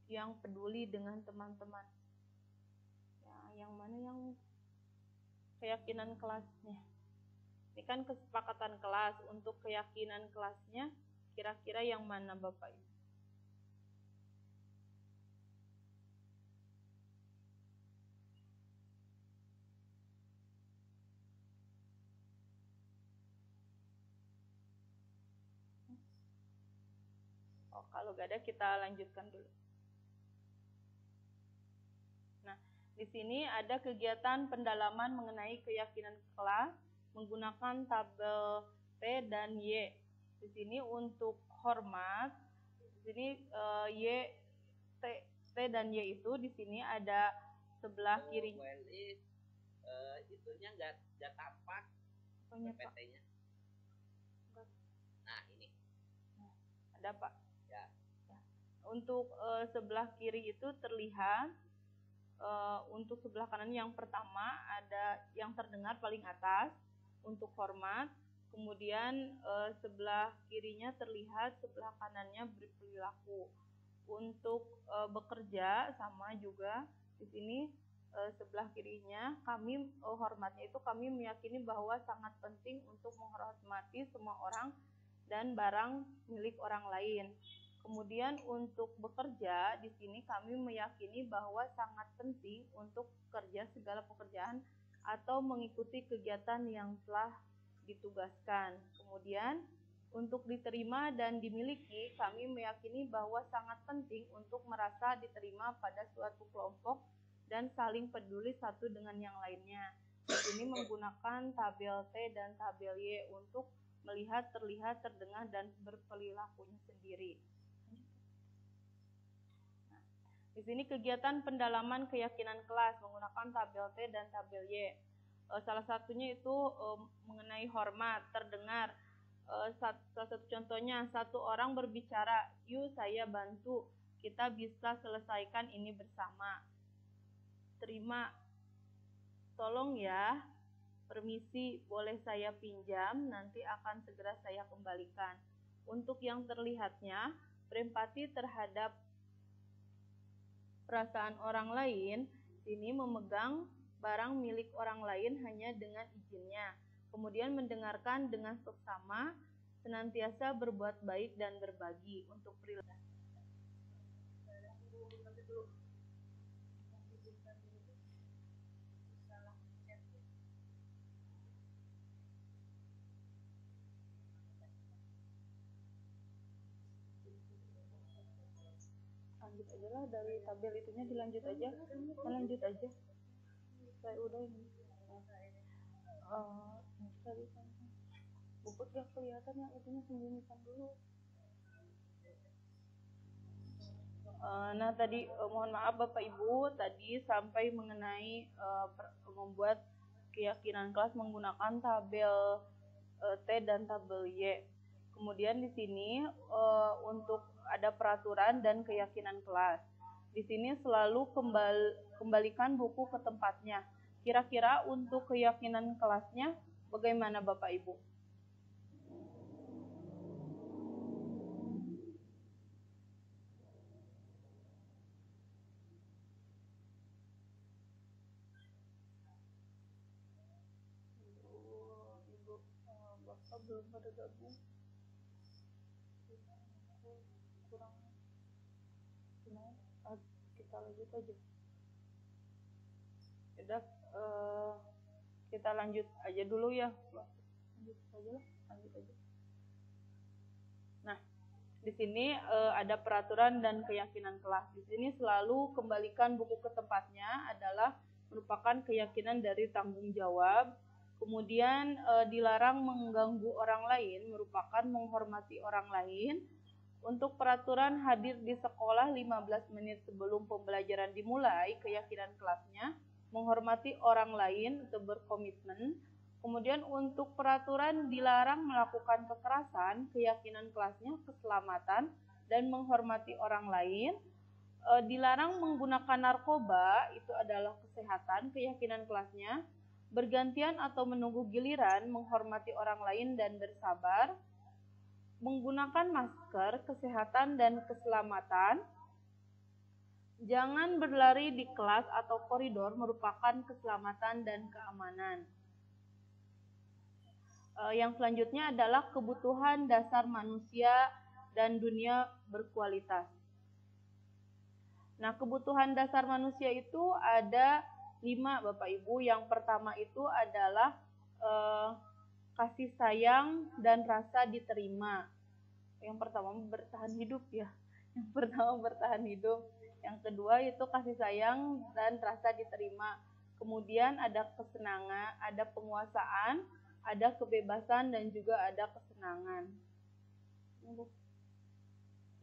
Speaker 2: yang peduli dengan teman-teman. Ya, yang mana yang keyakinan kelasnya? Ini kan kesepakatan kelas. Untuk keyakinan kelasnya, kira-kira yang mana Bapak Ibu? Oh, kalau gak ada kita lanjutkan dulu. Nah, di sini ada kegiatan pendalaman mengenai keyakinan kelas menggunakan tabel T dan Y. Di sini untuk hormat, di sini T dan Y itu di sini ada sebelah kiri.
Speaker 3: Itunya nggak tampak PPT-nya. Nah, ini.
Speaker 2: Nah, ada Pak.
Speaker 3: Ya.
Speaker 2: Untuk sebelah kiri itu terlihat, untuk sebelah kanan yang pertama ada yang terdengar paling atas untuk hormat, kemudian sebelah kirinya terlihat, sebelah kanannya berperilaku. Untuk bekerja sama juga di sini sebelah kirinya kami hormatnya itu kami meyakini bahwa sangat penting untuk menghormati semua orang dan barang milik orang lain. Kemudian untuk bekerja di sini kami meyakini bahwa sangat penting untuk kerja segala pekerjaan atau mengikuti kegiatan yang telah ditugaskan. Kemudian untuk diterima dan dimiliki, kami meyakini bahwa sangat penting untuk merasa diterima pada suatu kelompok dan saling peduli satu dengan yang lainnya. Di sini menggunakan tabel T dan tabel Y untuk melihat, terlihat, terdengar, dan berperilakunya sendiri. Nah, di sini kegiatan pendalaman keyakinan kelas menggunakan tabel T dan tabel Y. Salah satunya itu mengenai hormat, terdengar. Salah satu contohnya, satu orang berbicara, yuk saya bantu, kita bisa selesaikan ini bersama. Terima, tolong ya, permisi, boleh saya pinjam, nanti akan segera saya kembalikan. Untuk yang terlihatnya, berempati terhadap perasaan orang lain, ini memegang barang milik orang lain hanya dengan izinnya. Kemudian mendengarkan dengan seksama, senantiasa berbuat baik dan berbagi. Untuk perilaku. Lanjut aja lah, dari tabel itunya dilanjut aja. Lanjut aja. Saya udah ini. Tadi kan bubut gak kelihatan, yang itunya sembunyikan dulu. Nah tadi mohon maaf Bapak Ibu, tadi sampai mengenai membuat keyakinan kelas menggunakan tabel T dan tabel Y. Kemudian di sini untuk ada peraturan dan keyakinan kelas. di sini selalu kembalikan buku ke tempatnya. Kira-kira untuk keyakinan kelasnya bagaimana Bapak Ibu? Bapak belum pada gabung. Kurang. Kita lanjut aja. Udah, kita lanjut aja dulu ya. Lanjut aja. Nah, di sini ada peraturan dan keyakinan kelas. Di sini selalu kembalikan buku ke tempatnya adalah merupakan keyakinan dari tanggung jawab. Kemudian dilarang mengganggu orang lain merupakan menghormati orang lain. Untuk peraturan hadir di sekolah 15 menit sebelum pembelajaran dimulai, keyakinan kelasnya menghormati orang lain atau berkomitmen. Kemudian untuk peraturan dilarang melakukan kekerasan, keyakinan kelasnya keselamatan dan menghormati orang lain. Dilarang menggunakan narkoba, itu adalah kesehatan, keyakinan kelasnya bergantian atau menunggu giliran, menghormati orang lain dan bersabar. Menggunakan masker, kesehatan dan keselamatan. Jangan berlari di kelas atau koridor merupakan keselamatan dan keamanan. Yang selanjutnya adalah kebutuhan dasar manusia dan dunia berkualitas. Nah, kebutuhan dasar manusia itu ada 5 Bapak Ibu. Yang pertama itu adalah kasih sayang dan rasa diterima. Yang pertama bertahan hidup ya. Yang kedua itu kasih sayang dan rasa diterima. Kemudian ada kesenangan, ada penguasaan, ada kebebasan dan juga ada kesenangan.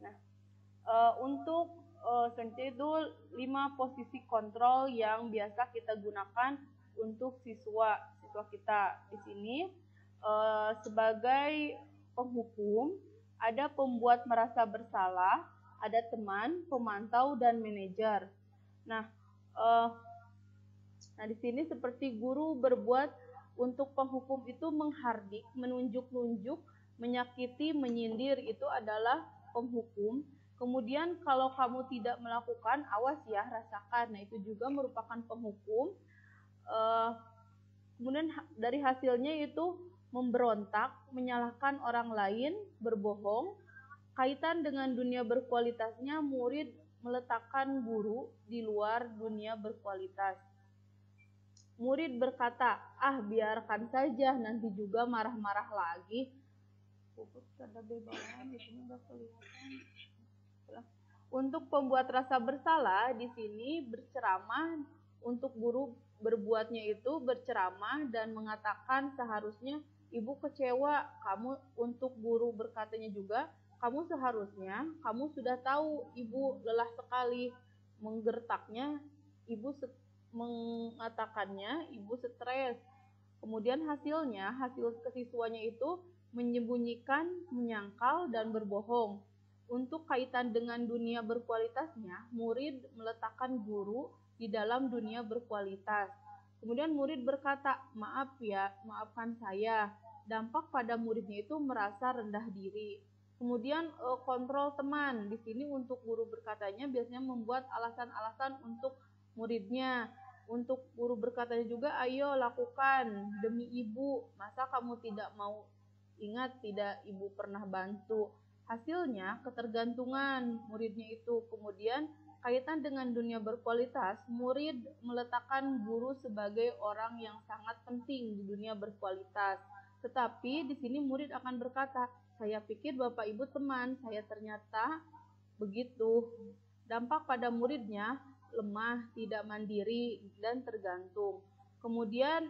Speaker 2: Nah, untuk selanjutnya itu 5 posisi kontrol yang biasa kita gunakan untuk siswa kita di sini. Sebagai penghukum, ada pembuat merasa bersalah, ada teman, pemantau, dan manajer. Nah, di sini seperti guru berbuat untuk penghukum itu menghardik, menunjuk-nunjuk, menyakiti, menyindir, itu adalah penghukum. Kemudian kalau kamu tidak melakukan, awas ya, rasakan. Nah, itu juga merupakan penghukum. Kemudian dari hasilnya itu memberontak, menyalahkan orang lain, berbohong. Kaitan dengan dunia berkualitasnya, murid meletakkan guru di luar dunia berkualitas. Murid berkata, biarkan saja, nanti juga marah-marah lagi. Untuk pembuat rasa bersalah, di sini berceramah. Untuk guru berbuatnya itu berceramah dan mengatakan seharusnya ibu kecewa kamu. Untuk guru berkatanya juga, kamu seharusnya, kamu sudah tahu ibu lelah sekali menggertaknya, ibu mengatakannya, ibu stres. Kemudian hasil kesiswanya itu menyembunyikan, menyangkal, dan berbohong. Untuk kaitan dengan dunia berkualitasnya, murid meletakkan guru di dalam dunia berkualitas. Kemudian murid berkata, maaf ya, maafkan saya. Dampak pada muridnya itu merasa rendah diri. Kemudian kontrol teman. Di sini untuk guru berkatanya biasanya membuat alasan-alasan untuk muridnya. Untuk guru berkatanya juga, ayo lakukan demi ibu. Masa kamu tidak mau ingat tidak ibu pernah bantu? Hasilnya ketergantungan muridnya itu. Kemudian kaitan dengan dunia berkualitas, murid meletakkan guru sebagai orang yang sangat penting di dunia berkualitas. Tetapi di sini murid akan berkata, saya pikir Bapak Ibu teman, saya ternyata begitu. Dampak pada muridnya lemah, tidak mandiri, dan tergantung. Kemudian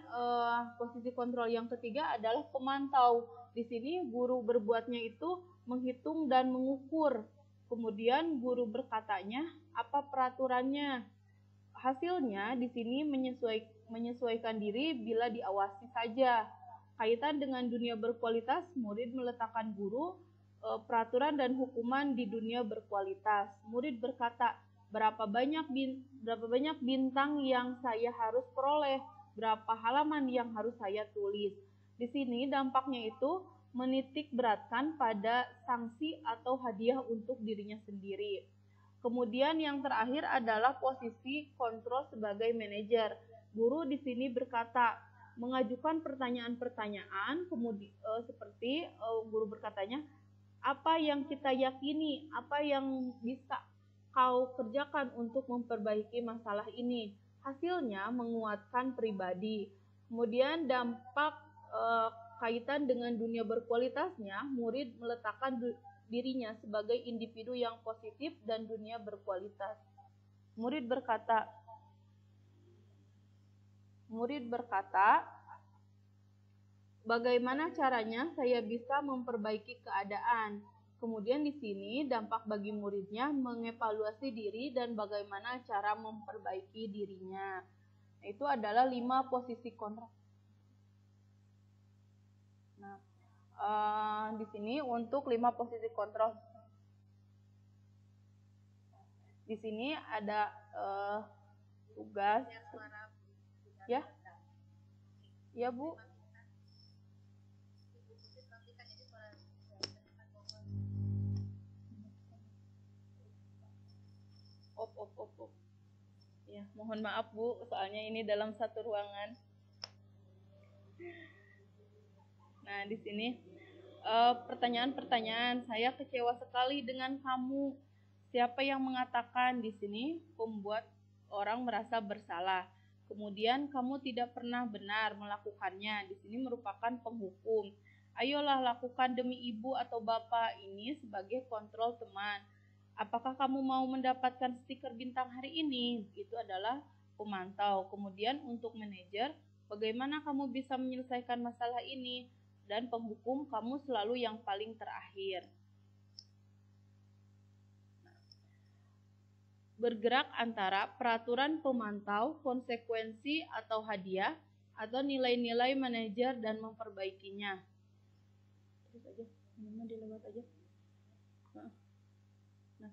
Speaker 2: posisi kontrol yang ketiga adalah pemantau. Di sini guru berbuatnya itu menghitung dan mengukur. Kemudian guru berkatanya, apa peraturannya? Hasilnya di sini menyesuaikan diri bila diawasi saja. Kaitan dengan dunia berkualitas, murid meletakkan guru, peraturan dan hukuman di dunia berkualitas. Murid berkata, berapa banyak bintang yang saya harus peroleh, berapa halaman yang harus saya tulis. Di sini dampaknya itu menitik beratkan pada sanksi atau hadiah untuk dirinya sendiri. Kemudian yang terakhir adalah posisi kontrol sebagai manajer. Guru di sini berkata, mengajukan pertanyaan-pertanyaan, kemudian seperti guru berkatanya, apa yang kita yakini, apa yang bisa kau kerjakan untuk memperbaiki masalah ini. Hasilnya menguatkan pribadi. Kemudian dampak kaitan dengan dunia berkualitasnya, murid meletakkan dirinya sebagai individu yang positif dan dunia berkualitas. Murid berkata, bagaimana caranya saya bisa memperbaiki keadaan? Kemudian di sini dampak bagi muridnya mengevaluasi diri dan bagaimana cara memperbaiki dirinya. Itu adalah 5 posisi kontrol. Nah, di sini untuk 5 posisi kontrol. Di sini ada tugas. Ya, ya Bu. Op. Ya, mohon maaf Bu, soalnya ini dalam satu ruangan. Nah, di sini pertanyaan-pertanyaan, saya kecewa sekali dengan kamu. Siapa yang mengatakan? Di sini membuat orang merasa bersalah. Kemudian kamu tidak pernah benar melakukannya. Di sini merupakan penghukum. Ayolah lakukan demi ibu atau bapak, ini sebagai kontrol teman. Apakah kamu mau mendapatkan stiker bintang hari ini? Itu adalah pemantau. Kemudian untuk manajer, bagaimana kamu bisa menyelesaikan masalah ini? Dan penghukum, kamu selalu yang paling terakhir. Bergerak antara peraturan pemantau, konsekuensi atau hadiah, atau nilai-nilai manajer dan memperbaikinya. Terus aja, ini dilewat aja. Nah,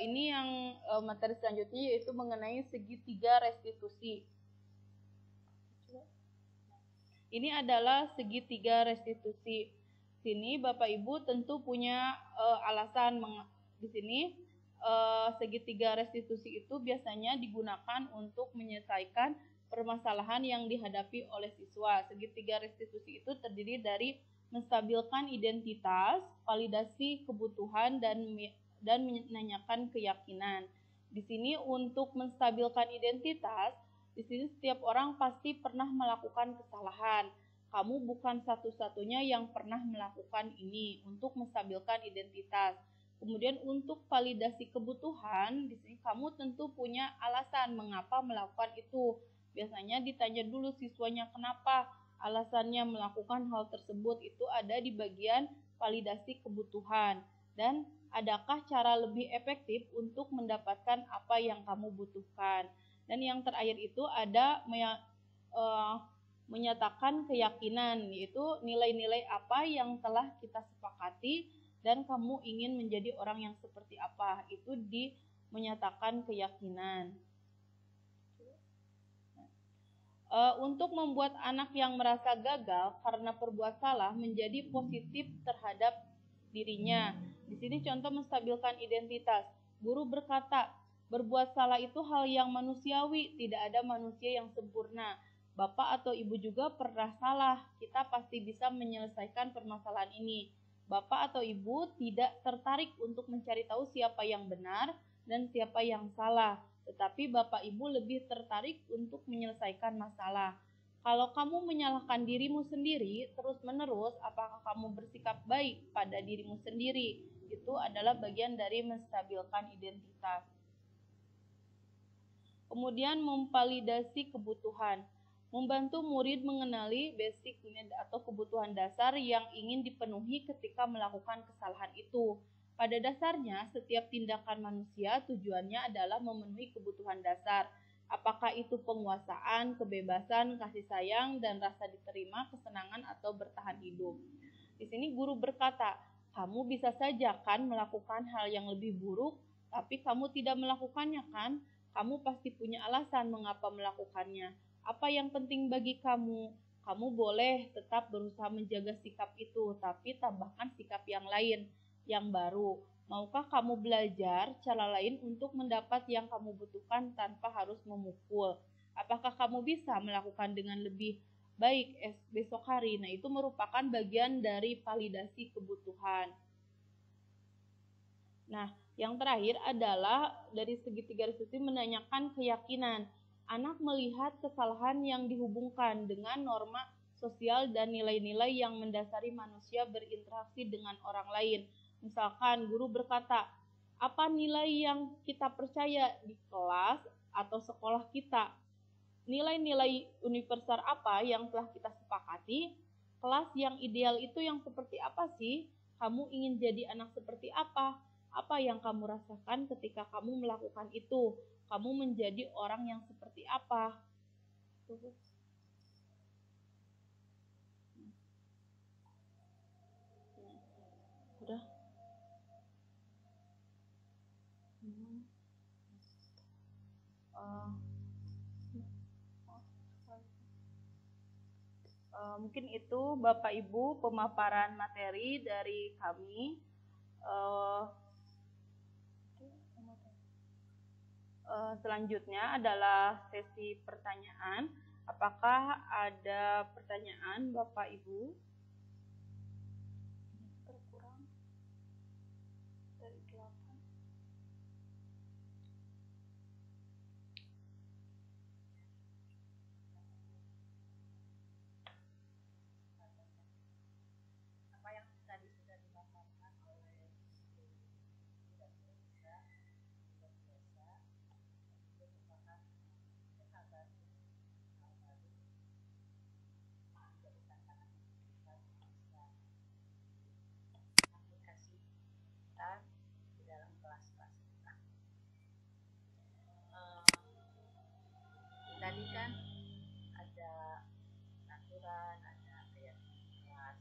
Speaker 2: ini yang materi selanjutnya yaitu mengenai segitiga restitusi. Ini adalah segitiga restitusi. Sini Bapak Ibu tentu punya alasan di sini. Segitiga restitusi itu biasanya digunakan untuk menyelesaikan permasalahan yang dihadapi oleh siswa. Segitiga restitusi itu terdiri dari menstabilkan identitas, validasi kebutuhan, dan menanyakan keyakinan. Di sini untuk menstabilkan identitas, di sini setiap orang pasti pernah melakukan kesalahan. Kamu bukan satu-satunya yang pernah melakukan ini untuk menstabilkan identitas. Kemudian untuk validasi kebutuhan, di sini kamu tentu punya alasan mengapa melakukan itu. Biasanya ditanya dulu siswanya kenapa alasannya melakukan hal tersebut, itu ada di bagian validasi kebutuhan. Dan adakah cara lebih efektif untuk mendapatkan apa yang kamu butuhkan. Dan yang terakhir itu ada menyatakan keyakinan, yaitu nilai-nilai apa yang telah kita sepakati dan kamu ingin menjadi orang yang seperti apa, itu menyatakan keyakinan. Untuk membuat anak yang merasa gagal karena berbuat salah menjadi positif terhadap dirinya. Di sini contoh menstabilkan identitas. Guru berkata, berbuat salah itu hal yang manusiawi, tidak ada manusia yang sempurna. Bapak atau ibu juga pernah salah, kita pasti bisa menyelesaikan permasalahan ini. Bapak atau ibu tidak tertarik untuk mencari tahu siapa yang benar dan siapa yang salah, tetapi Bapak Ibu lebih tertarik untuk menyelesaikan masalah. Kalau kamu menyalahkan dirimu sendiri terus-menerus, apakah kamu bersikap baik pada dirimu sendiri? Itu adalah bagian dari menstabilkan identitas. Kemudian memvalidasi kebutuhan. Membantu murid mengenali basic need atau kebutuhan dasar yang ingin dipenuhi ketika melakukan kesalahan itu. Pada dasarnya, setiap tindakan manusia tujuannya adalah memenuhi kebutuhan dasar. Apakah itu penguasaan, kebebasan, kasih sayang, dan rasa diterima, kesenangan, atau bertahan hidup. Di sini guru berkata, kamu bisa saja kan melakukan hal yang lebih buruk tapi kamu tidak melakukannya kan? Kamu pasti punya alasan mengapa melakukannya. Apa yang penting bagi kamu? Kamu boleh tetap berusaha menjaga sikap itu, tapi tambahkan sikap yang lain, yang baru. Maukah kamu belajar cara lain untuk mendapat yang kamu butuhkan tanpa harus memukul? Apakah kamu bisa melakukan dengan lebih baik besok hari? Nah, itu merupakan bagian dari validasi kebutuhan. Nah, yang terakhir adalah dari segitiga diskusi menanyakan keyakinan. Anak melihat kesalahan yang dihubungkan dengan norma sosial dan nilai-nilai yang mendasari manusia berinteraksi dengan orang lain. Misalkan guru berkata, apa nilai yang kita percaya di kelas atau sekolah kita? Nilai-nilai universal apa yang telah kita sepakati? Kelas yang ideal itu yang seperti apa sih? Kamu ingin jadi anak seperti apa? Apa yang kamu rasakan ketika kamu melakukan itu? Kamu menjadi orang yang seperti apa? Udah. Mungkin itu Bapak Ibu pemaparan materi dari kami. Selanjutnya adalah sesi pertanyaan. Apakah ada pertanyaan Bapak Ibu? Kurang dari 8.
Speaker 1: Apa yang tadi sudah dipaparkan oleh tidak biasa, tidak biasa, itu merupakan hal baru, menjadi tantangan kita bisa aplikasikan di dalam kelas-kelas kita. Tadi kan ada aturan, ada keyakinan kelas.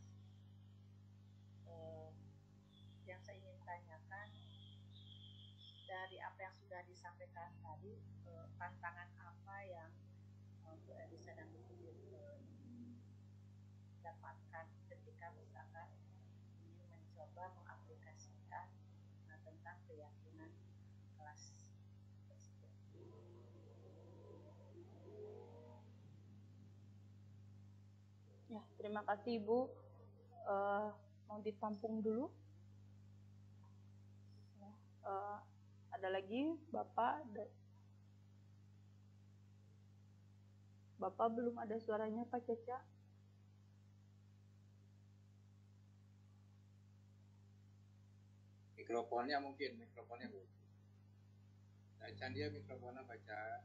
Speaker 1: Yang saya ingin tanyakan dari apa yang sudah disampaikan tadi, tantangan apa yang Bu Elisa dan Bu Putri dapatkan ketika misalkan ingin mencoba mengaplikasikan tentang keyakinan kelas tersebut.
Speaker 2: Ya, terima kasih Ibu. Mau ditampung dulu? Ada lagi Bapak? Bapak belum ada suaranya Pak Caca?
Speaker 6: Mikrofonnya Bu. Bacaan dia mikrofonnya baca.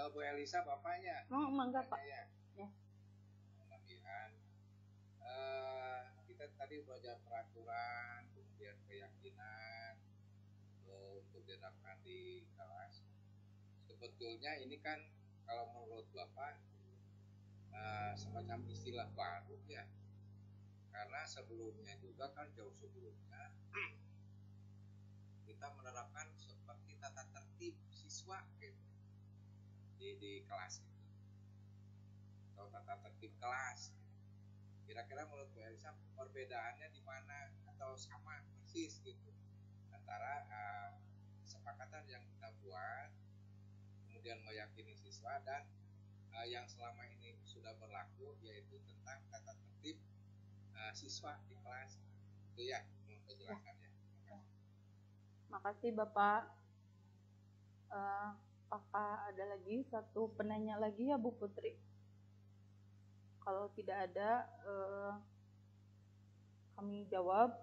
Speaker 6: Bu Elisa bapaknya.
Speaker 2: Mangga Pak.
Speaker 6: Ya.
Speaker 2: Ya.
Speaker 6: Kemudian kita tadi belajar peraturan, kemudian keyakinan untuk diterapkan di kelas. Sebetulnya ini kan kalau menurut Bapak semacam istilah baru ya, karena sebelumnya juga kan jauh sebelumnya kita menerapkan seperti tata tertib siswa gitu di kelas itu atau tata tertib kelas. Kira-kira menurut Bu Elisa perbedaannya di mana atau sama persis gitu antara kesepakatan yang kita buat kemudian meyakini siswa dan yang selama ini sudah berlaku yaitu tentang tata tertib siswa di kelas. Itu ya penjelasannya.
Speaker 2: Makasih Bapak. Apakah ada lagi satu penanya lagi ya Bu Putri? Kalau tidak ada, kami jawab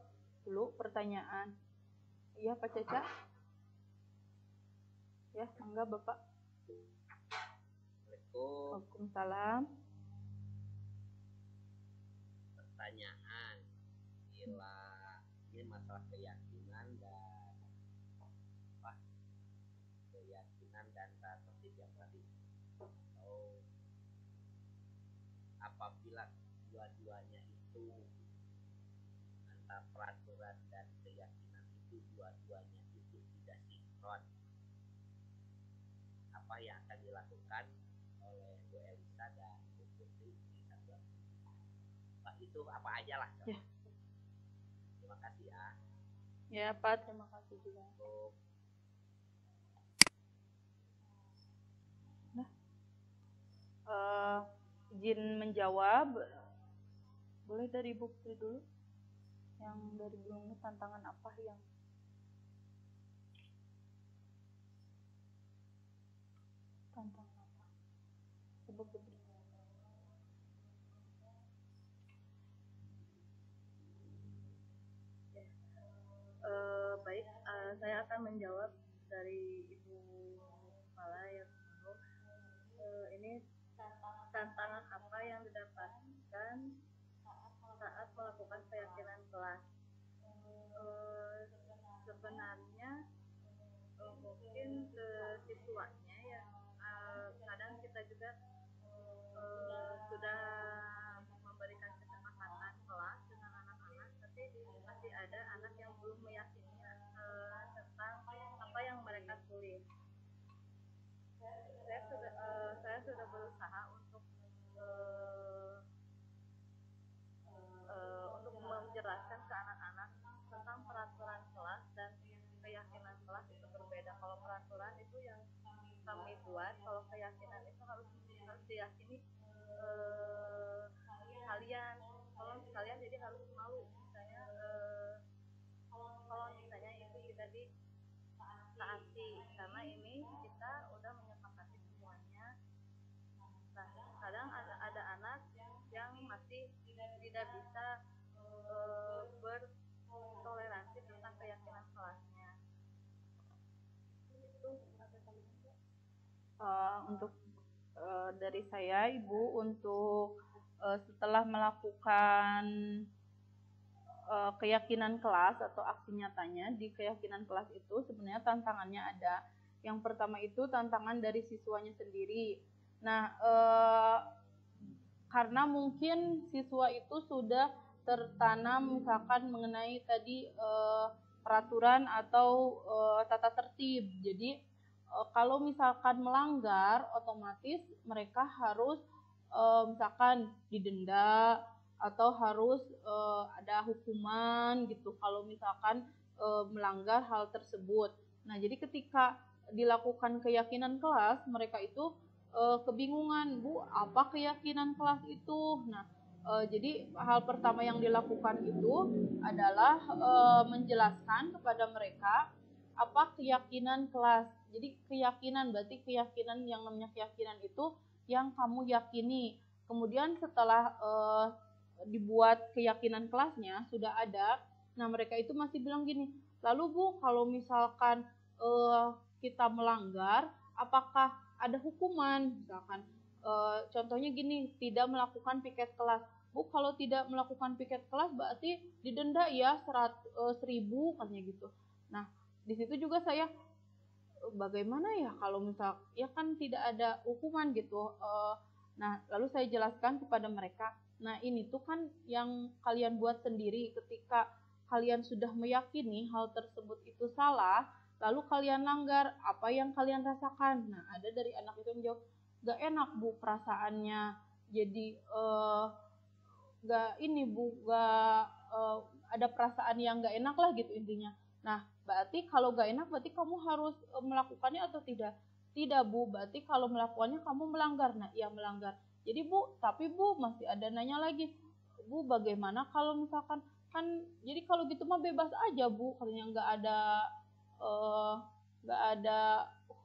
Speaker 2: dulu pertanyaan. Iya Pak Caca? Ya, mangga Bapak. Waalaikumsalam.
Speaker 3: Pertanyaan, bila ini masalah keyakinan dan keyakinan dan tata tertib yang tadi. apabila dua-duanya itu antara peraturan dan keyakinan itu dua-duanya itu tidak sinkron, apa yang akan dilakukan oleh Bu Elisa dan Bu Putri di satuan Pak itu apa aja lah.
Speaker 2: Ya.
Speaker 3: Terima kasih ya.
Speaker 2: Ya Pak, terima kasih juga. Nah, izin menjawab, boleh dari Ibu Putri dulu, yang dari belum tantangan apa yang tantangan apa? Ibu Putri. Baik, saya akan menjawab dari Ibu Kepala ya. Ini tantangan apa yang didapatkan saat melakukan keyakinan kelas? Sebenarnya mungkin ke siswanya ya, kadang kita juga sudah memberikan kesepakatan kelas dengan anak-anak, tapi masih ada anak yang belum meyakini tentang apa yang mereka tulis. Saya sudah berusaha untuk menjelaskan ke anak-anak tentang peraturan kelas dan keyakinan kelas itu berbeda. Kalau peraturan itu yang kami buat, kalau keyakinan itu harus diyakini kalian. Kalau kalian jadi harus malu, misalnya kalau misalnya itu tidak ditaati, karena ini kita udah menyepakati semuanya. Nah, kadang ada anak yang masih tidak bisa bertoleransi tentang keyakinan kelasnya. Itu untuk dari saya, Ibu, untuk setelah melakukan keyakinan kelas atau aksi nyatanya di keyakinan kelas itu sebenarnya tantangannya ada. Yang pertama itu tantangan dari siswanya sendiri. Nah, karena mungkin siswa itu sudah tertanam misalkan mengenai tadi peraturan atau tata tertib. Jadi kalau misalkan melanggar, otomatis mereka harus misalkan didenda atau harus ada hukuman gitu kalau misalkan melanggar hal tersebut. Nah, jadi ketika dilakukan keyakinan kelas, mereka itu kebingungan, Bu, apa keyakinan kelas itu? Nah, jadi hal pertama yang dilakukan itu adalah menjelaskan kepada mereka apa keyakinan kelas. Jadi keyakinan berarti keyakinan, yang namanya keyakinan itu yang kamu yakini. Kemudian setelah dibuat keyakinan kelasnya sudah ada, nah mereka itu masih bilang gini, lalu Bu, kalau misalkan kita melanggar, apakah ada hukuman? Misalkan contohnya gini, tidak melakukan piket kelas. Bu, kalau tidak melakukan piket kelas berarti didenda ya 1.000 katanya gitu. Nah, di situ juga saya bagaimana ya kalau misal ya kan tidak ada hukuman gitu. Nah, lalu saya jelaskan kepada mereka, nah ini tuh kan yang kalian buat sendiri. Ketika kalian sudah meyakini hal tersebut itu salah, lalu kalian langgar, apa yang kalian rasakan? Nah, ada dari anak itu yang jawab, gak enak Bu perasaannya, jadi gak ini Bu, gak ada perasaan yang gak enak lah gitu intinya. Nah, berarti kalau gak enak berarti kamu harus melakukannya atau tidak? Tidak Bu, berarti kalau melakukannya kamu melanggar. Nah, iya melanggar. Jadi Bu, tapi Bu masih ada nanya lagi, Bu bagaimana kalau misalkan, kan jadi kalau gitu mah bebas aja Bu, katanya nggak ada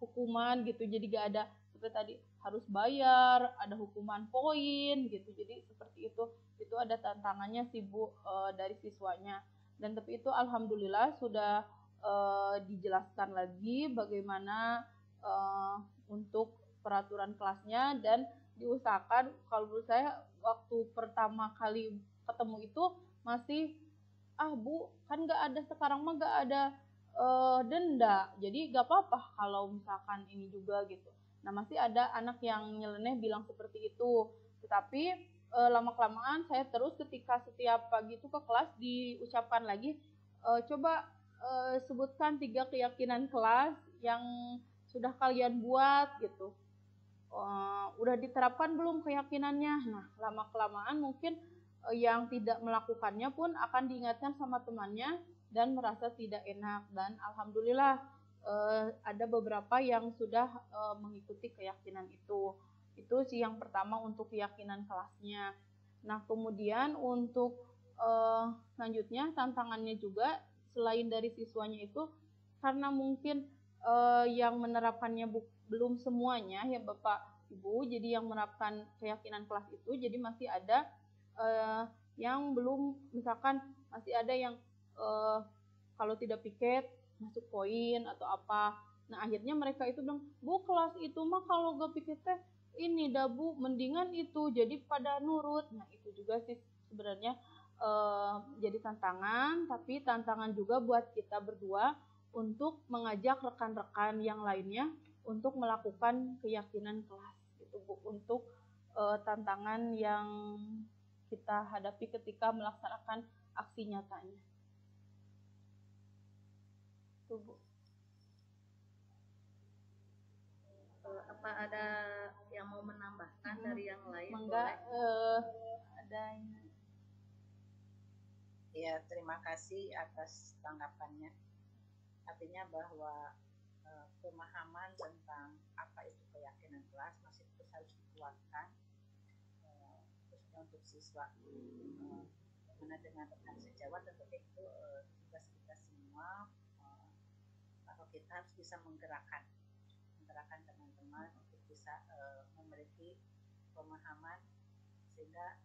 Speaker 2: hukuman gitu, jadi nggak ada seperti tadi harus bayar, ada hukuman poin gitu. Jadi seperti itu ada tantangannya sih Bu dari siswanya. Dan tapi itu alhamdulillah sudah dijelaskan lagi bagaimana untuk peraturan kelasnya, dan diusahakan, kalau menurut saya waktu pertama kali ketemu itu masih Bu kan nggak ada, sekarang mah nggak ada denda, jadi nggak apa-apa kalau misalkan ini juga gitu. Nah, masih ada anak yang nyeleneh bilang seperti itu, tetapi lama-kelamaan saya terus ketika setiap pagi itu ke kelas diucapkan lagi, coba sebutkan 3 keyakinan kelas yang sudah kalian buat gitu. Udah diterapkan belum keyakinannya? Nah, lama-kelamaan mungkin yang tidak melakukannya pun akan diingatkan sama temannya dan merasa tidak enak. Dan alhamdulillah ada beberapa yang sudah mengikuti keyakinan itu. Itu sih yang pertama untuk keyakinan kelasnya. Nah, kemudian untuk selanjutnya tantangannya juga selain dari siswanya itu, karena mungkin yang menerapkannya belum semuanya ya Bapak Ibu, jadi yang menerapkan keyakinan kelas itu, jadi masih ada yang belum, misalkan masih ada yang kalau tidak piket masuk poin atau apa. Nah, akhirnya mereka itu bilang, Bu, kelas itu mah kalau gak piket teh ini dah Bu, mendingan itu, jadi pada nurut. Nah, itu juga sih sebenarnya jadi tantangan, tapi tantangan juga buat kita berdua untuk mengajak rekan-rekan yang lainnya untuk melakukan keyakinan kelas gitu Bu, untuk tantangan yang kita hadapi ketika melaksanakan aksi nyatanya. Tuh Bu.
Speaker 5: Apa ada yang mau menambahkan dari yang lain?
Speaker 2: Mangga ada yang...
Speaker 1: Ya, terima kasih atas tanggapannya. Artinya bahwa pemahaman tentang apa itu keyakinan kelas masih terus harus dikuatkan, khususnya untuk siswa. Mana dengan rekan sejawat tentunya itu tugas kita semua, bahwa kita harus bisa menggerakkan teman-teman untuk bisa memiliki pemahaman, sehingga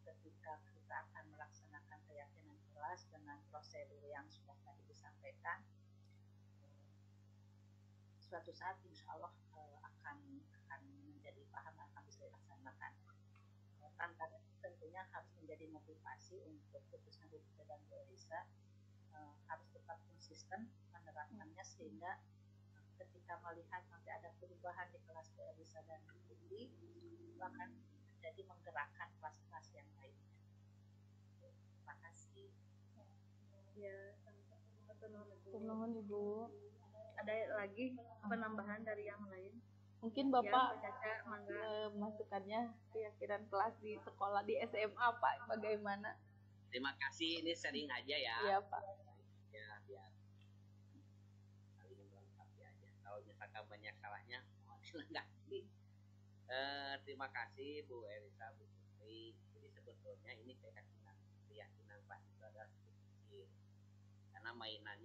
Speaker 1: ketika kita akan melaksanakan keyakinan kelas dengan prosedur yang sudah tadi disampaikan, suatu saat insya Allah akan menjadi paham, akan bisa dilaksanakan. Tantangan tentunya harus menjadi motivasi untuk khususnya Bu Putri dan Bu Elisa, harus tetap konsisten menerapkannya, sehingga ketika melihat nanti ada perubahan di kelas Bu Elisa dan Bu Putri, akan menjadi menggerakkan kelas-kelas yang lainnya. Terima kasih.
Speaker 5: Ya,
Speaker 2: Terima Ibu.
Speaker 5: ada lagi penambahan dari yang lain?
Speaker 2: Mungkin Bapak
Speaker 5: Ya,
Speaker 2: masukannya keyakinan kelas di sekolah di SMA Pak bagaimana?
Speaker 3: Terima kasih, ini sering aja ya.
Speaker 2: Iya Pak.
Speaker 3: Ya, biar saling melengkapi aja. Kalau misalkan banyak salahnya, mohon dilengkapi. Terima kasih Bu Elisa, Bu Putri. Jadi sebetulnya ini keyakinan kelas itu adalah kecil. Karena mainan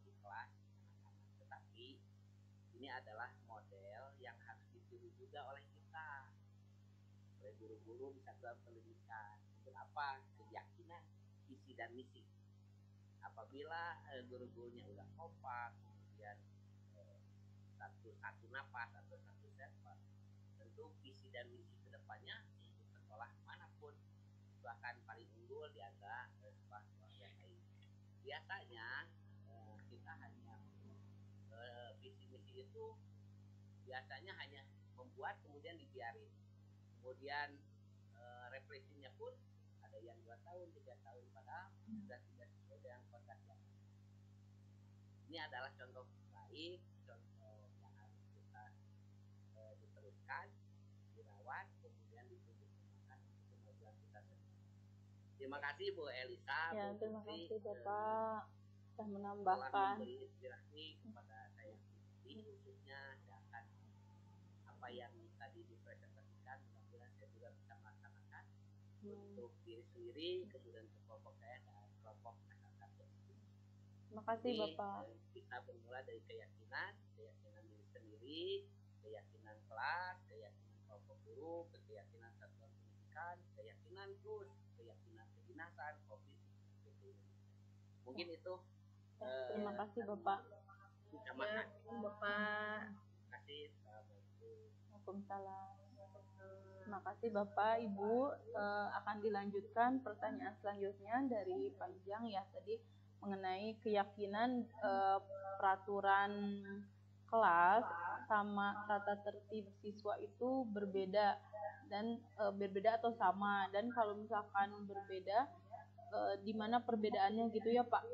Speaker 3: di kelas anak-anak, tetapi ini adalah model yang harus ditiru juga oleh kita, oleh guru-guru bisa dalam pendidikan. Untuk apa? Keyakinan, visi dan misi. Apabila guru-gurunya udah kompak, kemudian satu napas atau satu server, tentu visi dan misi kedepannya untuk sekolah manapun bahkan paling unggul di antara sekolah yang lain. Biasanya kita hanya visi misi itu biasanya hanya membuat kemudian dibiarin, kemudian refleksinya pun ada yang 2 tahun 3 tahun padahal sudah tidak sesuai dengan kontrak yang ada. Ini adalah contoh baik, contoh yang harus kita diteruskan, dirawat, kemudian ditunjuk kembangkan untuk kemajuan kita sendiri. Terima kasih Bu Elisa.
Speaker 2: Ya,
Speaker 3: Bu
Speaker 2: terima
Speaker 3: Putri,
Speaker 2: kasih Bapak telah menambahkan.
Speaker 3: Memberi inspirasi kepada saya pribadi, khususnya akan apa yang tadi dipresentasikan. Mudah-mudahan saya juga bisa melaksanakan untuk diri sendiri, kemudian untuk kelompok saya dan kelompok masyarakat.
Speaker 2: Terima kasih Bapak.
Speaker 3: Kita bermula dari keyakinan diri sendiri, keyakinan kelas, keyakinan kelompok guru, keyakinan satuan pendidikan, keyakinan terus, keyakinan kedinasan, COVID. Mungkin itu.
Speaker 2: Terima kasih Bapak.
Speaker 5: Ya, Bapak.
Speaker 3: Terima kasih. Assalamualaikum.
Speaker 2: Waalaikumsalam. Terima kasih Bapak, Ibu. Akan dilanjutkan pertanyaan selanjutnya dari Panjang ya tadi mengenai keyakinan peraturan kelas sama tata tertib siswa itu berbeda dan berbeda atau sama, dan kalau misalkan berbeda di mana perbedaannya gitu ya Pak?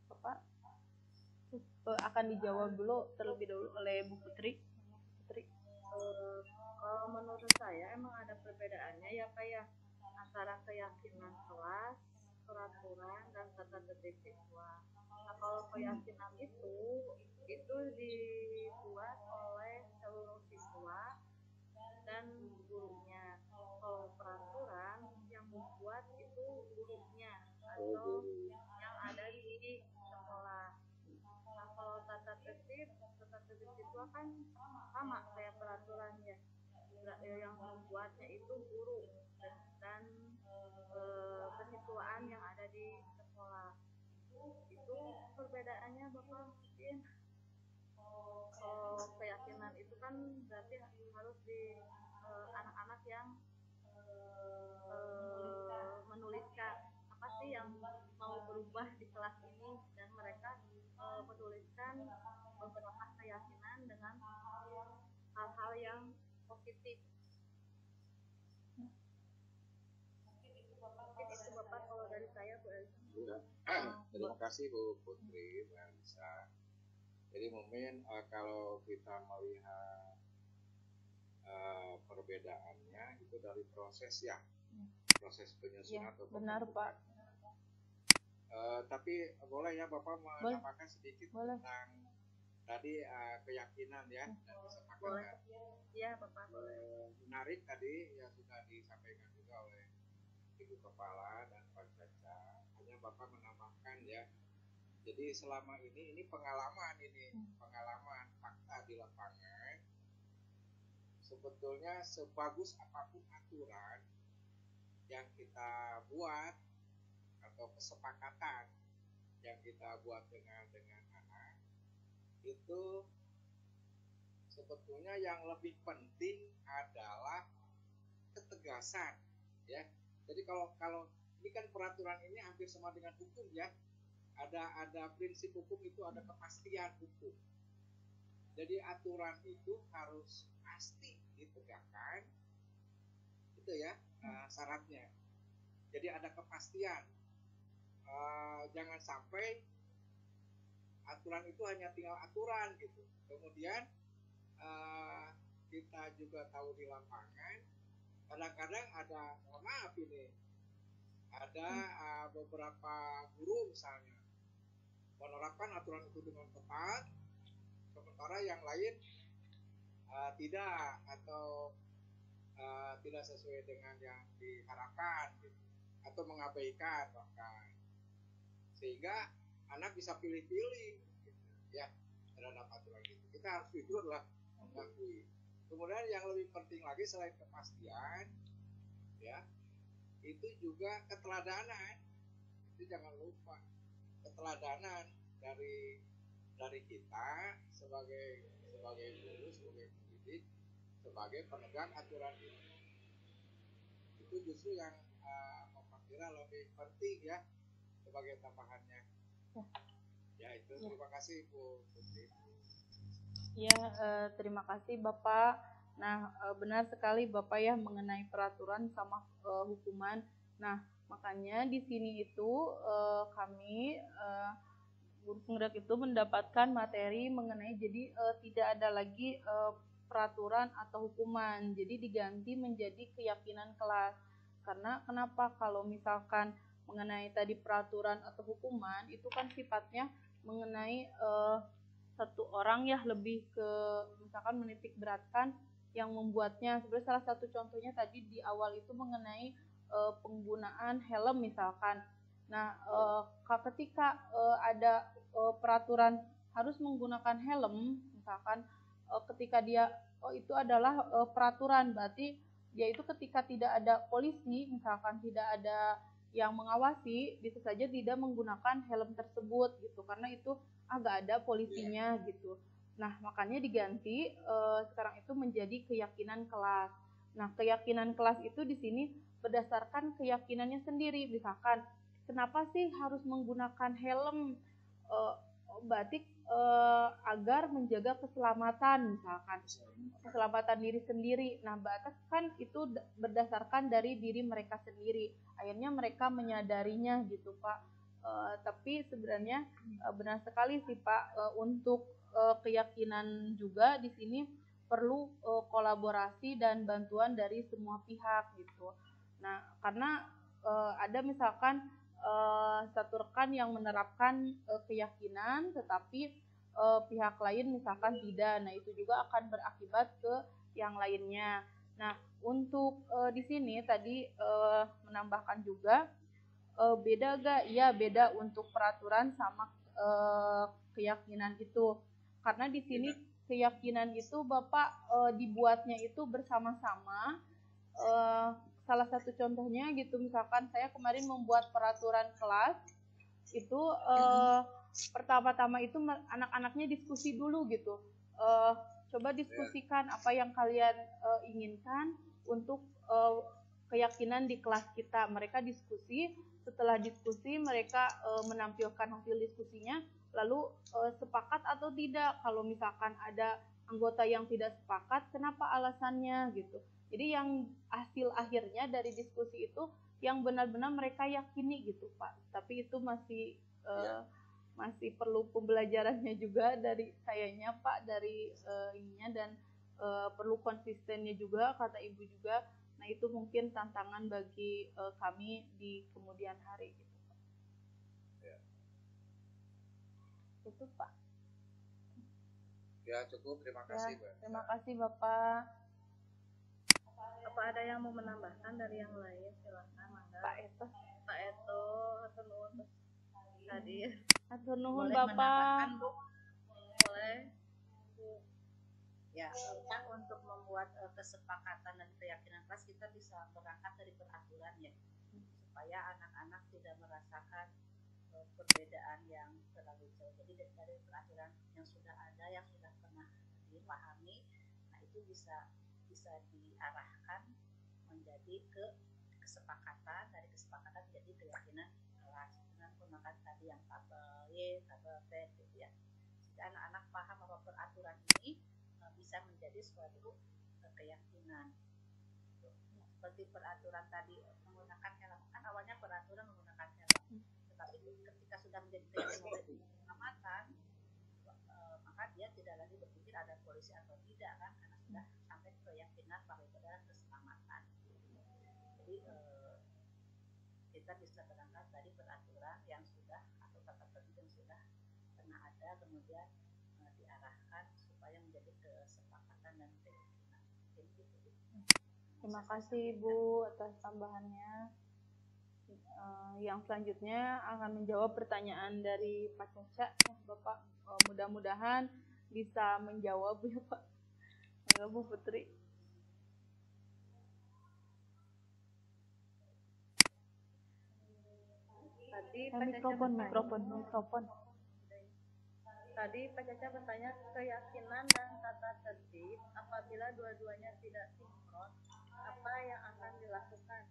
Speaker 2: Bapak akan dijawab dulu terlebih dahulu oleh Bu Putri.
Speaker 5: Kalau menurut saya emang ada perbedaannya ya Pak ya, antara keyakinan kelas, peraturan, dan tata tertib siswa. Nah kalau keyakinan itu dibuat oleh seluruh siswa dan gurunya. Kalau peraturan yang membuat itu gurunya atau yang ada di sekolah. Nah kalau tata tertib siswa kan sama kayak peraturan ya, yang membuatnya itu guru dan kesiswaan yang ada di sekolah. Itu perbedaannya Bapak mungkin. Kalau keyakinan itu kan berarti harus di anak-anak yang menuliskan apa sih yang mau berubah di kelas ini, dan mereka menuliskan beberapa keyakinan dengan hal-hal yang positif. Mungkin itu Bapak kalau dari saya Bu Elisa.
Speaker 6: Terima kasih Bu Putri, Bu Elisa. Jadi mungkin kalau kita melihat perbedaannya itu dari proses ya, proses penyusunan
Speaker 2: Ya,
Speaker 6: atau
Speaker 2: benar Pak.
Speaker 6: Tapi boleh ya Bapak menambahkan sedikit
Speaker 2: Boleh.
Speaker 6: tentang tadi keyakinan ya dan kesepakatan.
Speaker 5: Boleh. Iya Bapak boleh.
Speaker 6: Menarik tadi yang sudah disampaikan juga oleh Ibu Kepala dan Pak Caca. Hanya Bapak menambahkan ya. Jadi selama ini pengalaman pengalaman fakta di lapangan. Sebetulnya sebagus apapun aturan yang kita buat atau kesepakatan yang kita buat dengan anak, itu sebetulnya yang lebih penting adalah ketegasan ya. Jadi kalau ini kan peraturan ini hampir sama dengan hukum ya. Ada prinsip hukum itu ada kepastian hukum. Jadi aturan itu harus pasti ditegakkan, itu ya syaratnya. Jadi ada kepastian. Jangan sampai aturan itu hanya tinggal aturan gitu. Kemudian kita juga tahu di lapangan kadang-kadang ada, mohon maaf ini, ada beberapa guru misalnya menerapkan aturan itu dengan ketat, sementara yang lain tidak atau tidak sesuai dengan yang diharapkan gitu, atau mengabaikan bahkan, sehingga anak bisa pilih-pilih gitu, ya terhadap aturan itu. Kita harus jujur lah mengakui. Kemudian yang lebih penting lagi selain kepastian ya, itu juga keteladanan. Itu jangan lupa keteladanan dari kita sebagai guru, sebagai pendidik, sebagai penegak aturan itu. Itu justru yang Bapak kira lebih penting ya sebagai tambahannya. Ya itu. Terima kasih Bu Putri.
Speaker 2: Ya, terima kasih Bapak. Nah, benar sekali Bapak ya mengenai peraturan sama hukuman. Nah, makanya di sini itu kami guru penggerak itu mendapatkan materi mengenai, jadi tidak ada lagi peraturan atau hukuman, jadi diganti menjadi keyakinan kelas. Karena kenapa? Kalau misalkan mengenai tadi peraturan atau hukuman itu kan sifatnya mengenai satu orang ya, lebih ke misalkan menitik beratkan yang membuatnya. Sebenarnya salah satu contohnya tadi di awal itu mengenai penggunaan helm misalkan. Nah, ketika ada peraturan harus menggunakan helm, misalkan ketika dia itu adalah peraturan, berarti dia itu ketika tidak ada polisi, misalkan tidak ada yang mengawasi, bisa saja tidak menggunakan helm tersebut gitu, karena itu agak ada polisinya gitu. Nah, makanya diganti sekarang itu menjadi keyakinan kelas. Nah, keyakinan kelas itu di sini berdasarkan keyakinannya sendiri. Misalkan, kenapa sih harus menggunakan helm? Batik agar menjaga keselamatan, misalkan keselamatan diri sendiri. Nah, batik kan itu berdasarkan dari diri mereka sendiri. Akhirnya mereka menyadarinya gitu, Pak. Tapi sebenarnya benar sekali sih, Pak, untuk keyakinan juga di sini perlu kolaborasi dan bantuan dari semua pihak gitu. Nah, karena ada misalkan satu rekan yang menerapkan keyakinan tetapi pihak lain misalkan tidak. Nah, itu juga akan berakibat ke yang lainnya. Nah, untuk di sini tadi menambahkan juga beda gak? Iya, beda untuk peraturan sama keyakinan itu. Karena di sini keyakinan itu Bapak dibuatnya itu bersama-sama. Salah satu contohnya gitu, misalkan saya kemarin membuat peraturan kelas itu pertama-tama itu anak-anaknya diskusi dulu gitu, coba diskusikan apa yang kalian inginkan untuk keyakinan di kelas kita. Mereka diskusi, setelah diskusi mereka menampilkan hasil diskusinya, lalu sepakat atau tidak. Kalau misalkan ada anggota yang tidak sepakat, kenapa alasannya gitu. Jadi yang hasil akhirnya dari diskusi itu yang benar-benar mereka yakini gitu, Pak. Tapi itu masih perlu pembelajarannya juga dari sayanya, Pak, dari ininya, dan perlu konsistennya juga, kata Ibu juga. Nah, itu mungkin tantangan bagi kami di kemudian hari gitu, Pak.
Speaker 6: Ya.
Speaker 2: Itu, Pak.
Speaker 6: Ya, cukup. Terima kasih,
Speaker 2: ya, terima kasih, Bapak.
Speaker 1: Apa ada yang mau menambahkan dari yang lain? Silakan, mangga. Pak Eto, atau nuhun tadi.
Speaker 2: Atau nuhun
Speaker 1: Boleh
Speaker 2: Bapak.
Speaker 1: menambahkan, Bu? Boleh. Ya, kan untuk membuat kesepakatan dan keyakinan kelas kita bisa berangkat dari peraturan ya, supaya anak-anak tidak merasakan perbedaan yang terlalu jauh. Jadi dari peraturan yang sudah ada, yang sudah pernah dipahami, nah itu bisa diarahkan menjadi kesepakatan, dari kesepakatan menjadi keyakinan kelas dengan menggunakan tadi yang tabel Y, tabel T gitu ya. Jadi anak-anak paham bahwa peraturan ini bisa menjadi suatu keyakinan. Seperti peraturan tadi menggunakan helm, kan awalnya peraturan menggunakan helm, tetapi ketika sudah menjadi keyakinan keselamatan, maka dia tidak lagi berpikir ada polisi atau tidak kan, karena sudah sampai keyakinan bahwa itu adalah keselamatan. Jadi kita bisa berangkat dari peraturan yang sudah atau tata tertib yang sudah pernah ada, kemudian diarahkan supaya menjadi kesepakatan dan keyakinan.
Speaker 2: Terima kasih Ibu atas tambahannya. Yang selanjutnya akan menjawab pertanyaan dari Pak Caca. Bapak mudah-mudahan bisa menjawab ya Pak. Enggak, Bu Putri.
Speaker 5: Tadi
Speaker 2: Mikrofon.
Speaker 5: Tadi Pak Caca bertanya keyakinan dan tata tertib apabila dua-duanya tidak sinkron, apa yang akan dilakukan?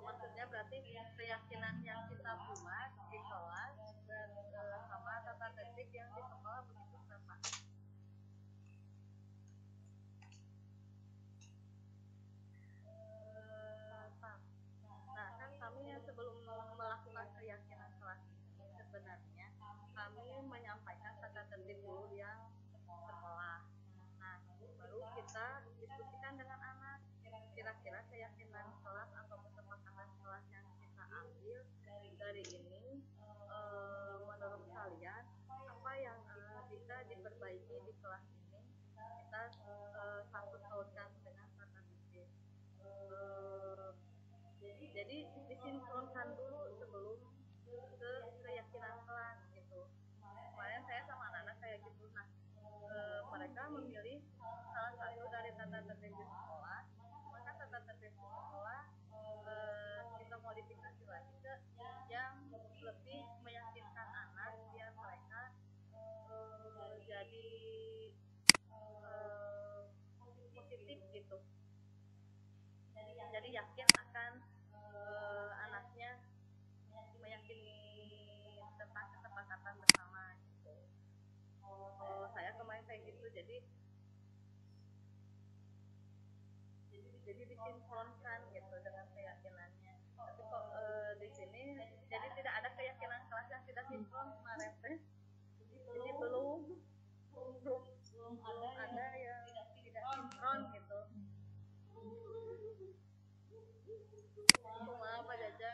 Speaker 5: Maksudnya berarti keyakinan yang kita buat di kelas dan sama tata tertib yang di sekolah begitu sama. Nah, kan kami sebelum melakukan keyakinan kelas ini sebenarnya kami menyampaikan tata tertib dulu yang sekolah. Nah, baru kita diskusikan dengan anak kira-kira keyakinan kelas atau kesepakatan kelas yang kita ambil dari ini menurut kalian apa yang bisa diperbaiki di kelas ini, kita sangkut pautkan dengan tata tertib. Jadi disinkronkan dulu sebelum ke keyakinan kelas gitu. Kemarin saya sama anak-anak kayak gitu. Nah, mereka memilih salah satu dari tata tertib di sekolah, maka tata tertib di sekolah kita modifikasi lagi ke yang lebih meyakinkan anak biar mereka jadi positif gitu.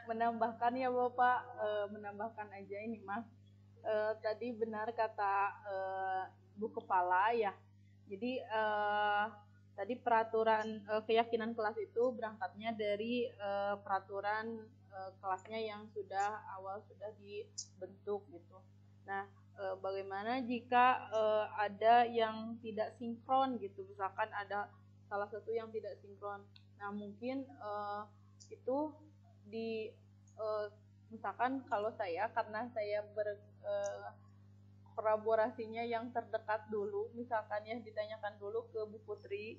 Speaker 2: menambahkan ya Bapak, menambahkan aja ini Mas. Tadi benar kata Bu Kepala ya. Jadi tadi peraturan keyakinan kelas itu berangkatnya dari peraturan kelasnya yang sudah dibentuk gitu. Nah, bagaimana jika ada yang tidak sinkron gitu, misalkan ada salah satu yang tidak sinkron. Nah, mungkin itu di misalkan kalau saya, karena saya kolaborasinya yang terdekat dulu, misalkan ya ditanyakan dulu ke Bu Putri,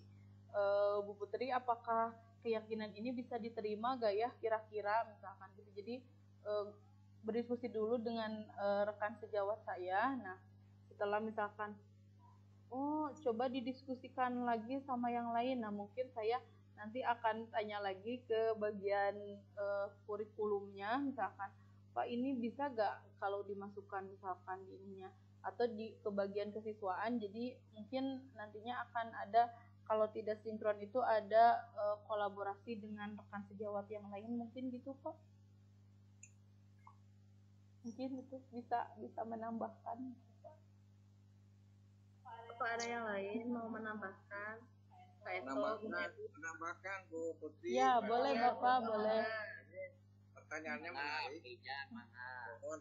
Speaker 2: Bu Putri apakah keyakinan ini bisa diterima gak ya kira-kira misalkan gitu. Jadi berdiskusi dulu dengan rekan sejawat saya. Nah, setelah misalkan coba didiskusikan lagi sama yang lain. Nah, mungkin saya nanti akan tanya lagi ke bagian kurikulumnya, misalkan Pak ini bisa gak kalau dimasukkan misalkan di ininya, atau ke bagian kesiswaan. Jadi mungkin nantinya akan ada, kalau tidak sinkron itu ada kolaborasi dengan rekan sejawat yang lain, mungkin gitu Pak. Mungkin itu bisa menambahkan.
Speaker 5: Apa ada yang lain mau menambahkan?
Speaker 6: Menambahkan Bu Putri.
Speaker 2: Ya, boleh Bapak, boleh.
Speaker 6: Pertanyaannya menarik. Mohon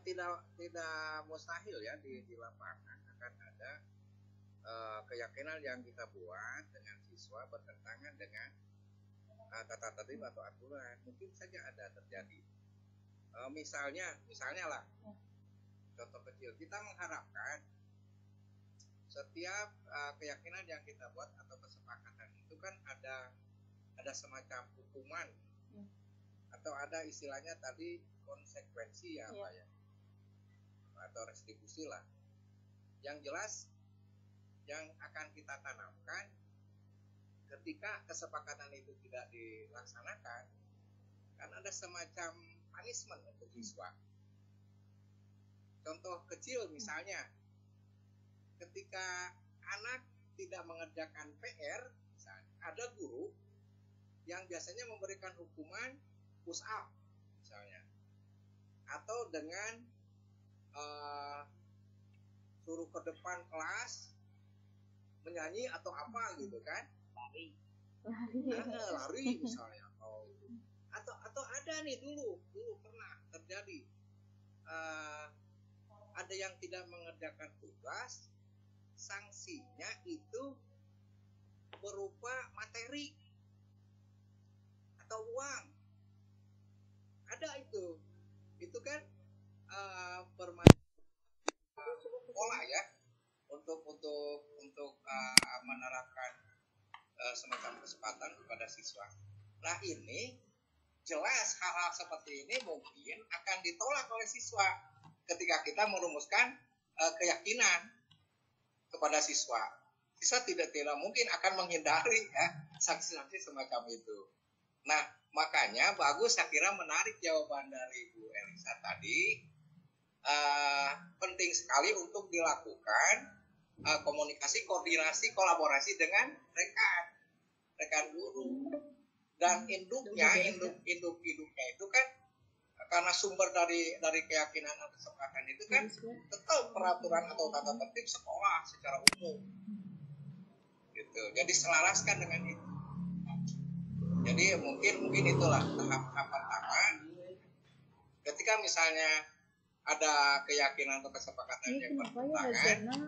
Speaker 6: tidak mustahil ya di lapangan akan ada keyakinan yang kita buat dengan siswa bertentangan dengan tata tertib atau aturan. Mungkin saja ada terjadi. Misalnya lah, contoh kecil, kita mengharapkan setiap keyakinan yang kita buat atau kesepakatan itu kan ada semacam hukuman atau ada istilahnya tadi konsekuensi ya Pak ya, atau restitusi lah. Yang jelas yang akan kita tanamkan ketika kesepakatan itu tidak dilaksanakan, kan ada semacam punishment untuk siswa. Contoh kecil misalnya, ketika anak tidak mengerjakan PR, misalnya, ada guru yang biasanya memberikan hukuman push up misalnya, atau dengan suruh ke depan kelas menyanyi atau apa gitu kan, lari misalnya, atau ada nih dulu pernah terjadi ada yang tidak mengerjakan tugas, sanksinya itu berupa materi atau uang. Ada itu kan pola ya untuk menerapkan semacam kesempatan kepada siswa. Nah, ini jelas hal-hal seperti ini mungkin akan ditolak oleh siswa ketika kita merumuskan keyakinan kepada siswa. Siswa tidak mungkin akan menghindari ya sanksi-sanksi semacam itu. Nah, makanya bagus, saya kira menarik jawaban dari Bu Elisa tadi. Penting sekali untuk dilakukan komunikasi, koordinasi, kolaborasi dengan rekan guru. Dan induknya itu kan karena sumber dari keyakinan atau kesepakatan itu kan tetap peraturan atau tata tertib sekolah secara umum gitu. Jadi selaraskan dengan itu. Jadi mungkin itulah tahap pertama. Ketika misalnya ada keyakinan atau kesepakatan yang bertentangan,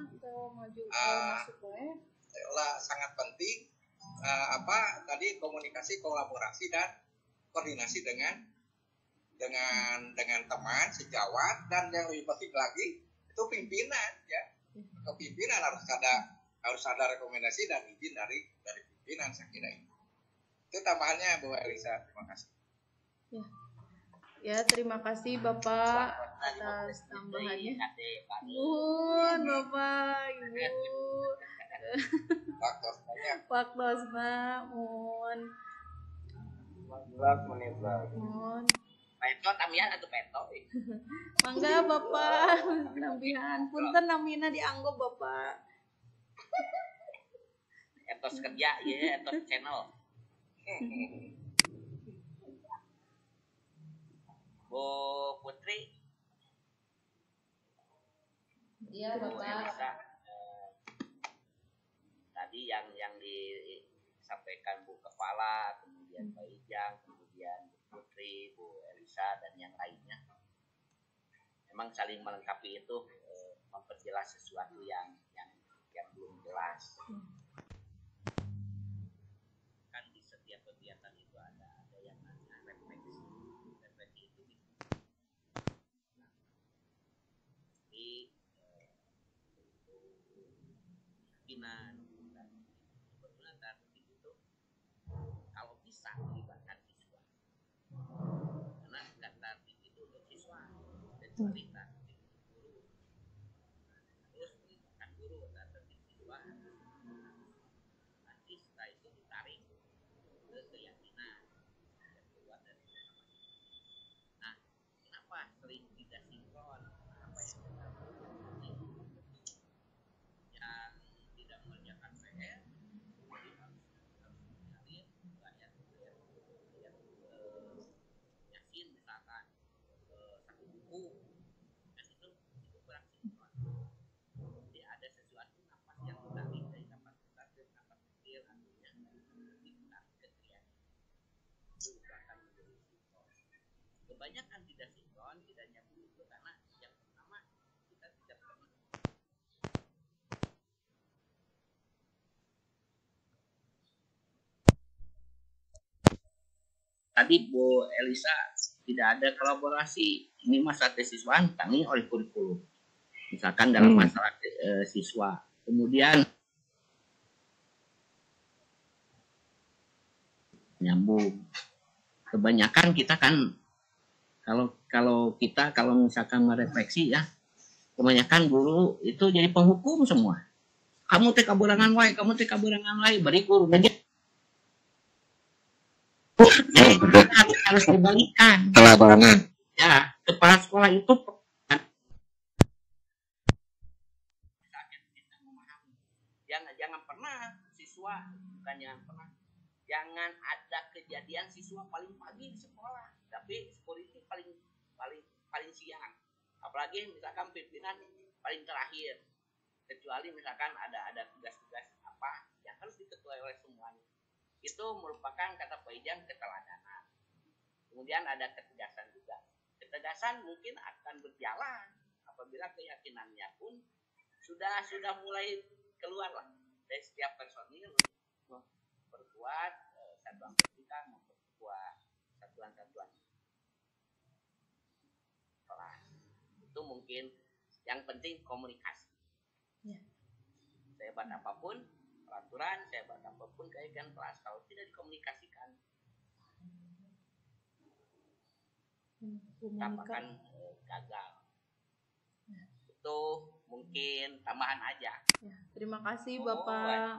Speaker 6: sangat penting tadi komunikasi, kolaborasi dan koordinasi dengan teman sejawat, dan yang lebih penting lagi itu pimpinan ya. Kepimpinan harus ada rekomendasi dan izin dari pimpinan, saya kira itu tambahannya Bu Elisa. Terima kasih.
Speaker 2: Ya, terima kasih Bapak atas tambahannya. Bapak, Ibu. Pak Dosna, mohon.
Speaker 6: 15 menit lagi.
Speaker 2: Mohon.
Speaker 3: Peto tamian atau peto?
Speaker 2: Mangga Bapak, nambihan. Punten namina dianggap Bapak.
Speaker 3: Etos kerja ya, etos channel. Bu Putri,
Speaker 2: Iya,
Speaker 3: Bu
Speaker 2: Bapak.
Speaker 3: Elisa, tadi yang disampaikan Bu Kepala, kemudian Pak Ijang, kemudian Bu Putri, Bu Elisa, dan yang lainnya, memang saling melengkapi itu, memperjelas sesuatu yang belum jelas. Kan di setiap kegiatan itu ada yang namanya refleksi. Refleksi itu di keyakinan, dan kebetulan tadi itu kalau bisa melibatkan siswa, karena kata itu untuk siswa dan cerita guru, terus melibatkan guru dan siswa, nanti setelah itu ditarik ke keyakinan yang keluar dari masing-masing. Nah, kenapa sering tidak sinkron? Apa yang kita yang tidak mengerjakan PR, jadi harus mengalir ayat Yasin misalkan, satu buku, kan itu kurang sinkron. Jadi ada sesuatu nafas yang ditarik dari nafas besar ke nafas kecil, artinya ditarik ke keyakinan, itu akan menjadi sinkron. Kebanyakan tidak sinkron, tidak nyambung itu karena yang pertama kita tidak pernah. Tadi Bu Elisa, tidak ada kolaborasi. Ini masa tes siswaan ditangani oleh kurikulum. Misalkan dalam masalah siswa. Kemudian nyambung. Kebanyakan kita kan kalau misalkan merefleksi ya, kebanyakan guru itu jadi penghukum semua. Kamu teh kaburangan wae, beri guru aja. Harus dibalikan.
Speaker 6: Telabanan.
Speaker 3: Ya, kepala sekolah itu jangan pernah siswa, bukan jangan ada kejadian siswa paling pagi di sekolah, tapi security paling siang. Apalagi misalkan pimpinan paling terakhir, kecuali misalkan ada tugas-tugas apa yang harus diketuai oleh semuanya. Itu merupakan kata Pak Ijang keteladanan. Kemudian ada ketegasan juga. Ketegasan mungkin akan berjalan apabila keyakinannya pun sudah mulai keluar lah dari setiap personil, memperkuat satuan pendidikan, memperkuat satuan-satuan kelas. Itu mungkin yang penting komunikasi. Ya. Sehebat apapun peraturan, sehebat apapun kegiatan kelas, kalau tidak dikomunikasikan, akan gagal. Ya. Itu mungkin tambahan aja.
Speaker 2: Ya, terima kasih Bapak.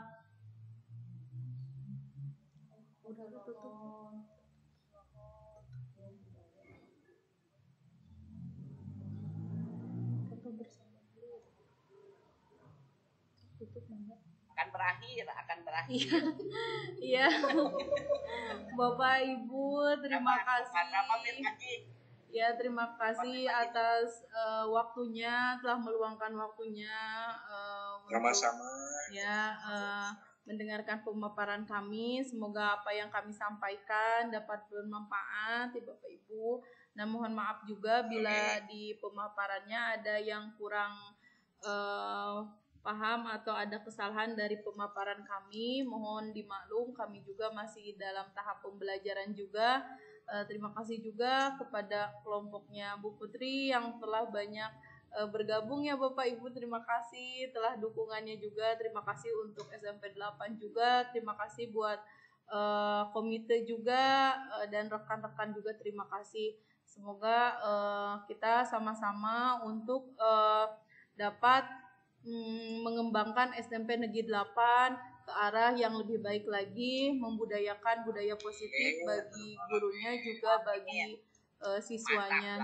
Speaker 2: Udah tutup. Foto bersama dulu. Tutup mana?
Speaker 3: Akan berakhir.
Speaker 2: Iya. Bapak Ibu, terima kasih. Ya, terima kasih atas waktunya, telah meluangkan waktunya
Speaker 6: Sama-sama.
Speaker 2: Ya, mendengarkan pemaparan kami. Semoga apa yang kami sampaikan dapat bermanfaat di Bapak Ibu. Nah, mohon maaf juga bila di pemaparannya ada yang kurang paham atau ada kesalahan dari pemaparan kami. Mohon dimaklum, kami juga masih dalam tahap pembelajaran juga. Terima kasih juga kepada kelompoknya Bu Putri yang telah banyak bergabung ya Bapak Ibu. Terima kasih telah dukungannya juga. Terima kasih untuk SMP 8 juga. Terima kasih buat komite juga dan rekan-rekan juga. Terima kasih. Semoga kita sama-sama untuk dapat mengembangkan SMP Negeri 8 ke arah yang lebih baik lagi, membudayakan budaya positif bagi gurunya juga bagi siswanya.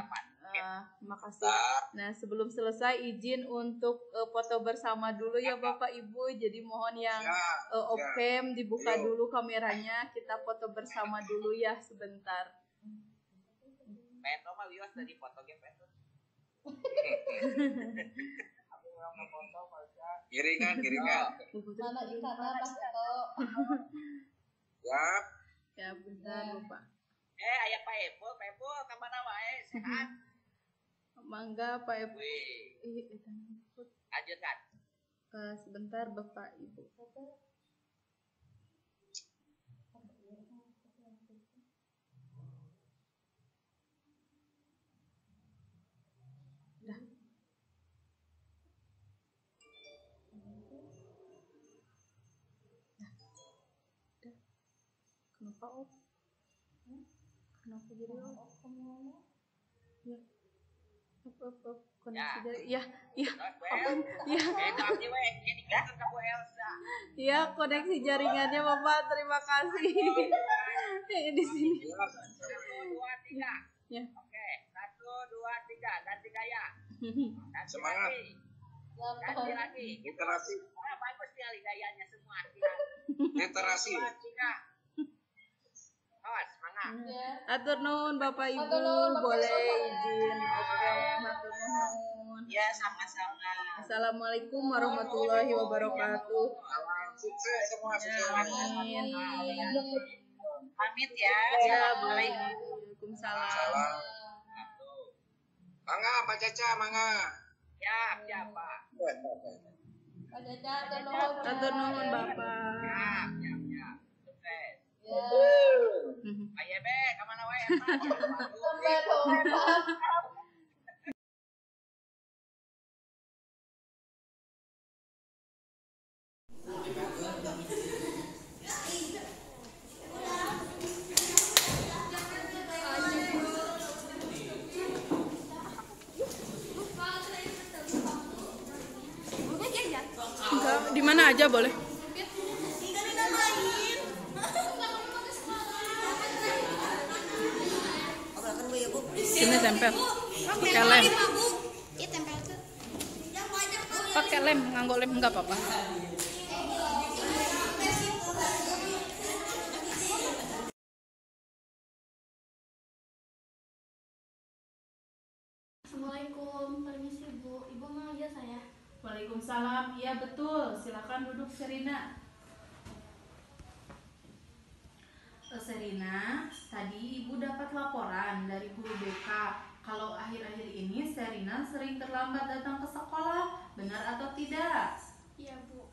Speaker 2: Makasih. Nah, sebelum selesai izin untuk foto bersama dulu ya Bapak Ibu. Jadi mohon yang off-cam dibuka dulu kameranya. Kita foto bersama dulu ya sebentar.
Speaker 3: Peto mah wios tadi foto ge peto.
Speaker 6: Kiringan.
Speaker 5: Mana ikannya Mas Eto?
Speaker 6: Siap.
Speaker 2: Ya, bentar Bapak.
Speaker 3: Aya Pak Epul ka mana wae sehat.
Speaker 2: Mangga Pak Ibu.
Speaker 3: Lanjutkan.
Speaker 2: Sebentar Bapak Ibu. Kenapa off? Kenapa jadi off? Ya. Up. Koneksi dari ya.
Speaker 3: Kami we ini kan kamu Elsa.
Speaker 2: Ya, koneksi jaringannya Bapak. Terima kasih. Di sini.
Speaker 3: 1 2 3.
Speaker 2: Ya.
Speaker 3: Oke, 1 2 3 ganti gaya.
Speaker 6: Semangat.
Speaker 3: Ganti lagi.
Speaker 6: Literasi.
Speaker 3: Bagus sekali gayanya semua.
Speaker 6: Literasi.
Speaker 3: 1 2 3. Awas, semangat.
Speaker 2: Atur nuhun Bapak Ibu, boleh izin. Oke, atur nuhun.
Speaker 3: Ya, sama-sama.
Speaker 2: Assalamualaikum warahmatullahi wabarakatuh.
Speaker 6: Sukses semua.
Speaker 2: Amin.
Speaker 3: Pamit ya.
Speaker 2: Ya,
Speaker 3: Assalamualaikum.
Speaker 2: Waalaikumsalam.
Speaker 6: Salam. Mangga Pak Caca, mangga.
Speaker 3: Ya, Pak.
Speaker 5: Pak Caca,
Speaker 2: Atur nuhun Bapak.
Speaker 3: Ya. Sukses.
Speaker 5: Ya.
Speaker 3: Ayo be, kemana wae Pak?
Speaker 2: Di mana aja boleh. Sini tempel. Pakai lem. Pakai lem, nganggo lem enggak apa-apa.
Speaker 7: Assalamualaikum, permisi Bu. Ibu mau aja saya.
Speaker 2: Waalaikumsalam. Iya betul. Silakan duduk Serina. Serina, tadi Ibu dapat laporan dari guru BK kalau akhir-akhir ini Serina sering terlambat datang ke sekolah. Benar atau tidak?
Speaker 7: Iya Bu.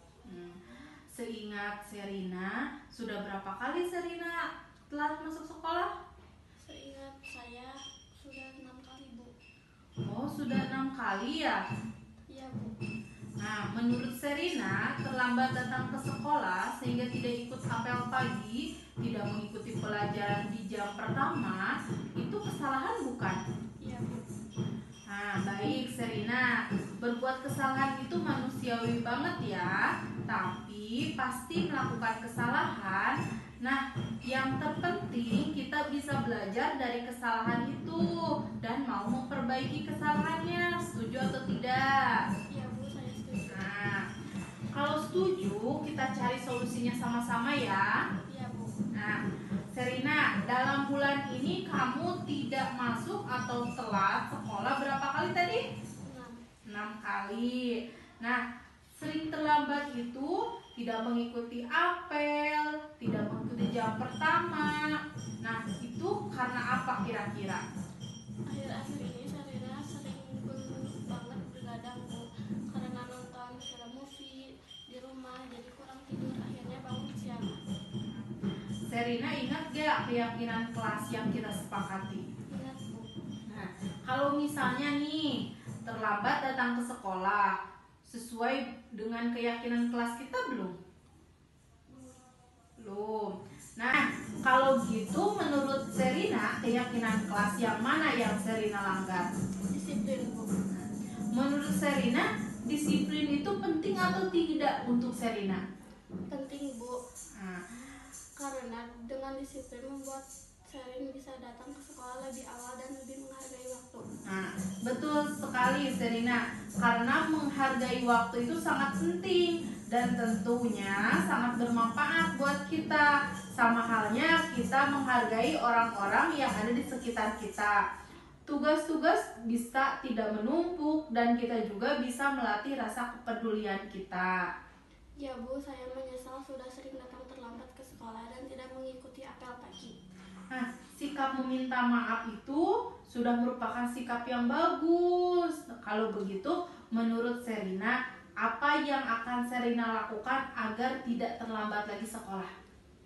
Speaker 2: Seingat Serina, sudah berapa kali Serina telat masuk sekolah?
Speaker 7: Seingat saya sudah 6 kali Bu.
Speaker 2: Oh, sudah 6 kali ya?
Speaker 7: Iya Bu.
Speaker 2: Nah, menurut Serina, terlambat datang ke sekolah sehingga tidak ikut apel pagi, tidak mengikuti pelajaran di jam pertama, itu kesalahan bukan?
Speaker 7: Iya Bu.
Speaker 2: Nah, baik Serina, berbuat kesalahan itu manusiawi banget ya, tapi pasti melakukan kesalahan. Nah, yang terpenting kita bisa belajar dari kesalahan itu dan mau memperbaiki kesalahannya. Setuju atau tidak?
Speaker 7: Iya Bu, saya setuju.
Speaker 2: Nah, kalau setuju kita cari solusinya sama-sama ya.
Speaker 7: Iya Bu.
Speaker 2: Nah, Serina, dalam bulan ini kamu tidak masuk atau telat sekolah berapa kali tadi?
Speaker 7: 6.
Speaker 2: 6 kali. Nah, sering terlambat itu tidak mengikuti apel, tidak mengikuti jam pertama. Nah, itu karena apa kira-kira?
Speaker 7: Akhir-akhir ini Sarina sering banget begadang Bu. Karena nonton film movie di rumah, jadi kurang tidur, akhirnya bangun siang.
Speaker 2: Serina ingat gak keyakinan kelas yang kita sepakati?
Speaker 7: Ingat Bu.
Speaker 2: Nah, kalau misalnya nih terlambat datang ke sekolah, sesuai dengan keyakinan kelas kita belum? Belum. Nah, kalau gitu menurut Serina, keyakinan kelas yang mana yang Serina langgar?
Speaker 7: Disiplin Bu.
Speaker 2: Menurut Serina, disiplin itu penting atau tidak untuk Serina?
Speaker 7: Penting Bu.
Speaker 2: Nah,
Speaker 7: Karena dengan disiplin membuat Serin bisa datang ke sekolah lebih awal dan lebih menghargai waktu.
Speaker 2: Nah, betul sekali Serina, karena menghargai waktu itu sangat penting dan tentunya sangat bermanfaat buat kita. Sama halnya kita menghargai orang-orang yang ada di sekitar kita. Tugas-tugas bisa tidak menumpuk dan kita juga bisa melatih rasa kepedulian kita.
Speaker 7: Ya Bu, saya menyesal sudah sering datang terlambat ke sekolah dan tidak mengikuti apel pagi.
Speaker 2: Nah, sikap meminta maaf itu sudah merupakan sikap yang bagus. Kalau begitu, menurut Serina, apa yang akan Serina lakukan agar tidak terlambat lagi sekolah?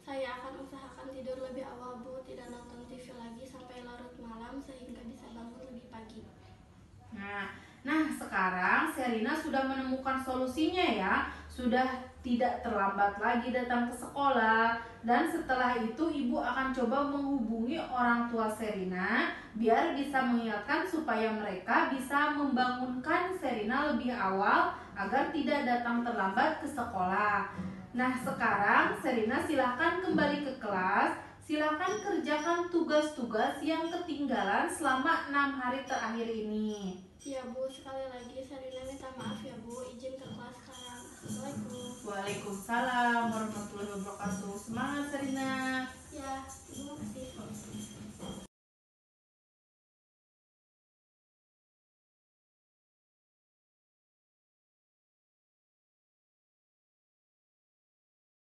Speaker 7: Saya akan usahakan tidur lebih awal Bu, tidak nonton TV lagi sampai larut malam sehingga bisa bangun lebih pagi.
Speaker 2: Nah sekarang Serina sudah menemukan solusinya ya. Sudah tidak terlambat lagi datang ke sekolah. Dan setelah itu ibu akan coba menghubungi orang tua Serina biar bisa mengingatkan supaya mereka bisa membangunkan Serina lebih awal agar tidak datang terlambat ke sekolah. Nah sekarang Serina silahkan kembali ke kelas. Silahkan kerjakan tugas-tugas yang ketinggalan selama 6 hari terakhir ini.
Speaker 7: Ya Bu, sekali lagi Serina minta maaf ya Bu, izin ke kelas sekarang. Assalamualaikum.
Speaker 2: Waalaikumsalam warahmatullahi wabarakatuh. Semangat Serina.
Speaker 7: Ya.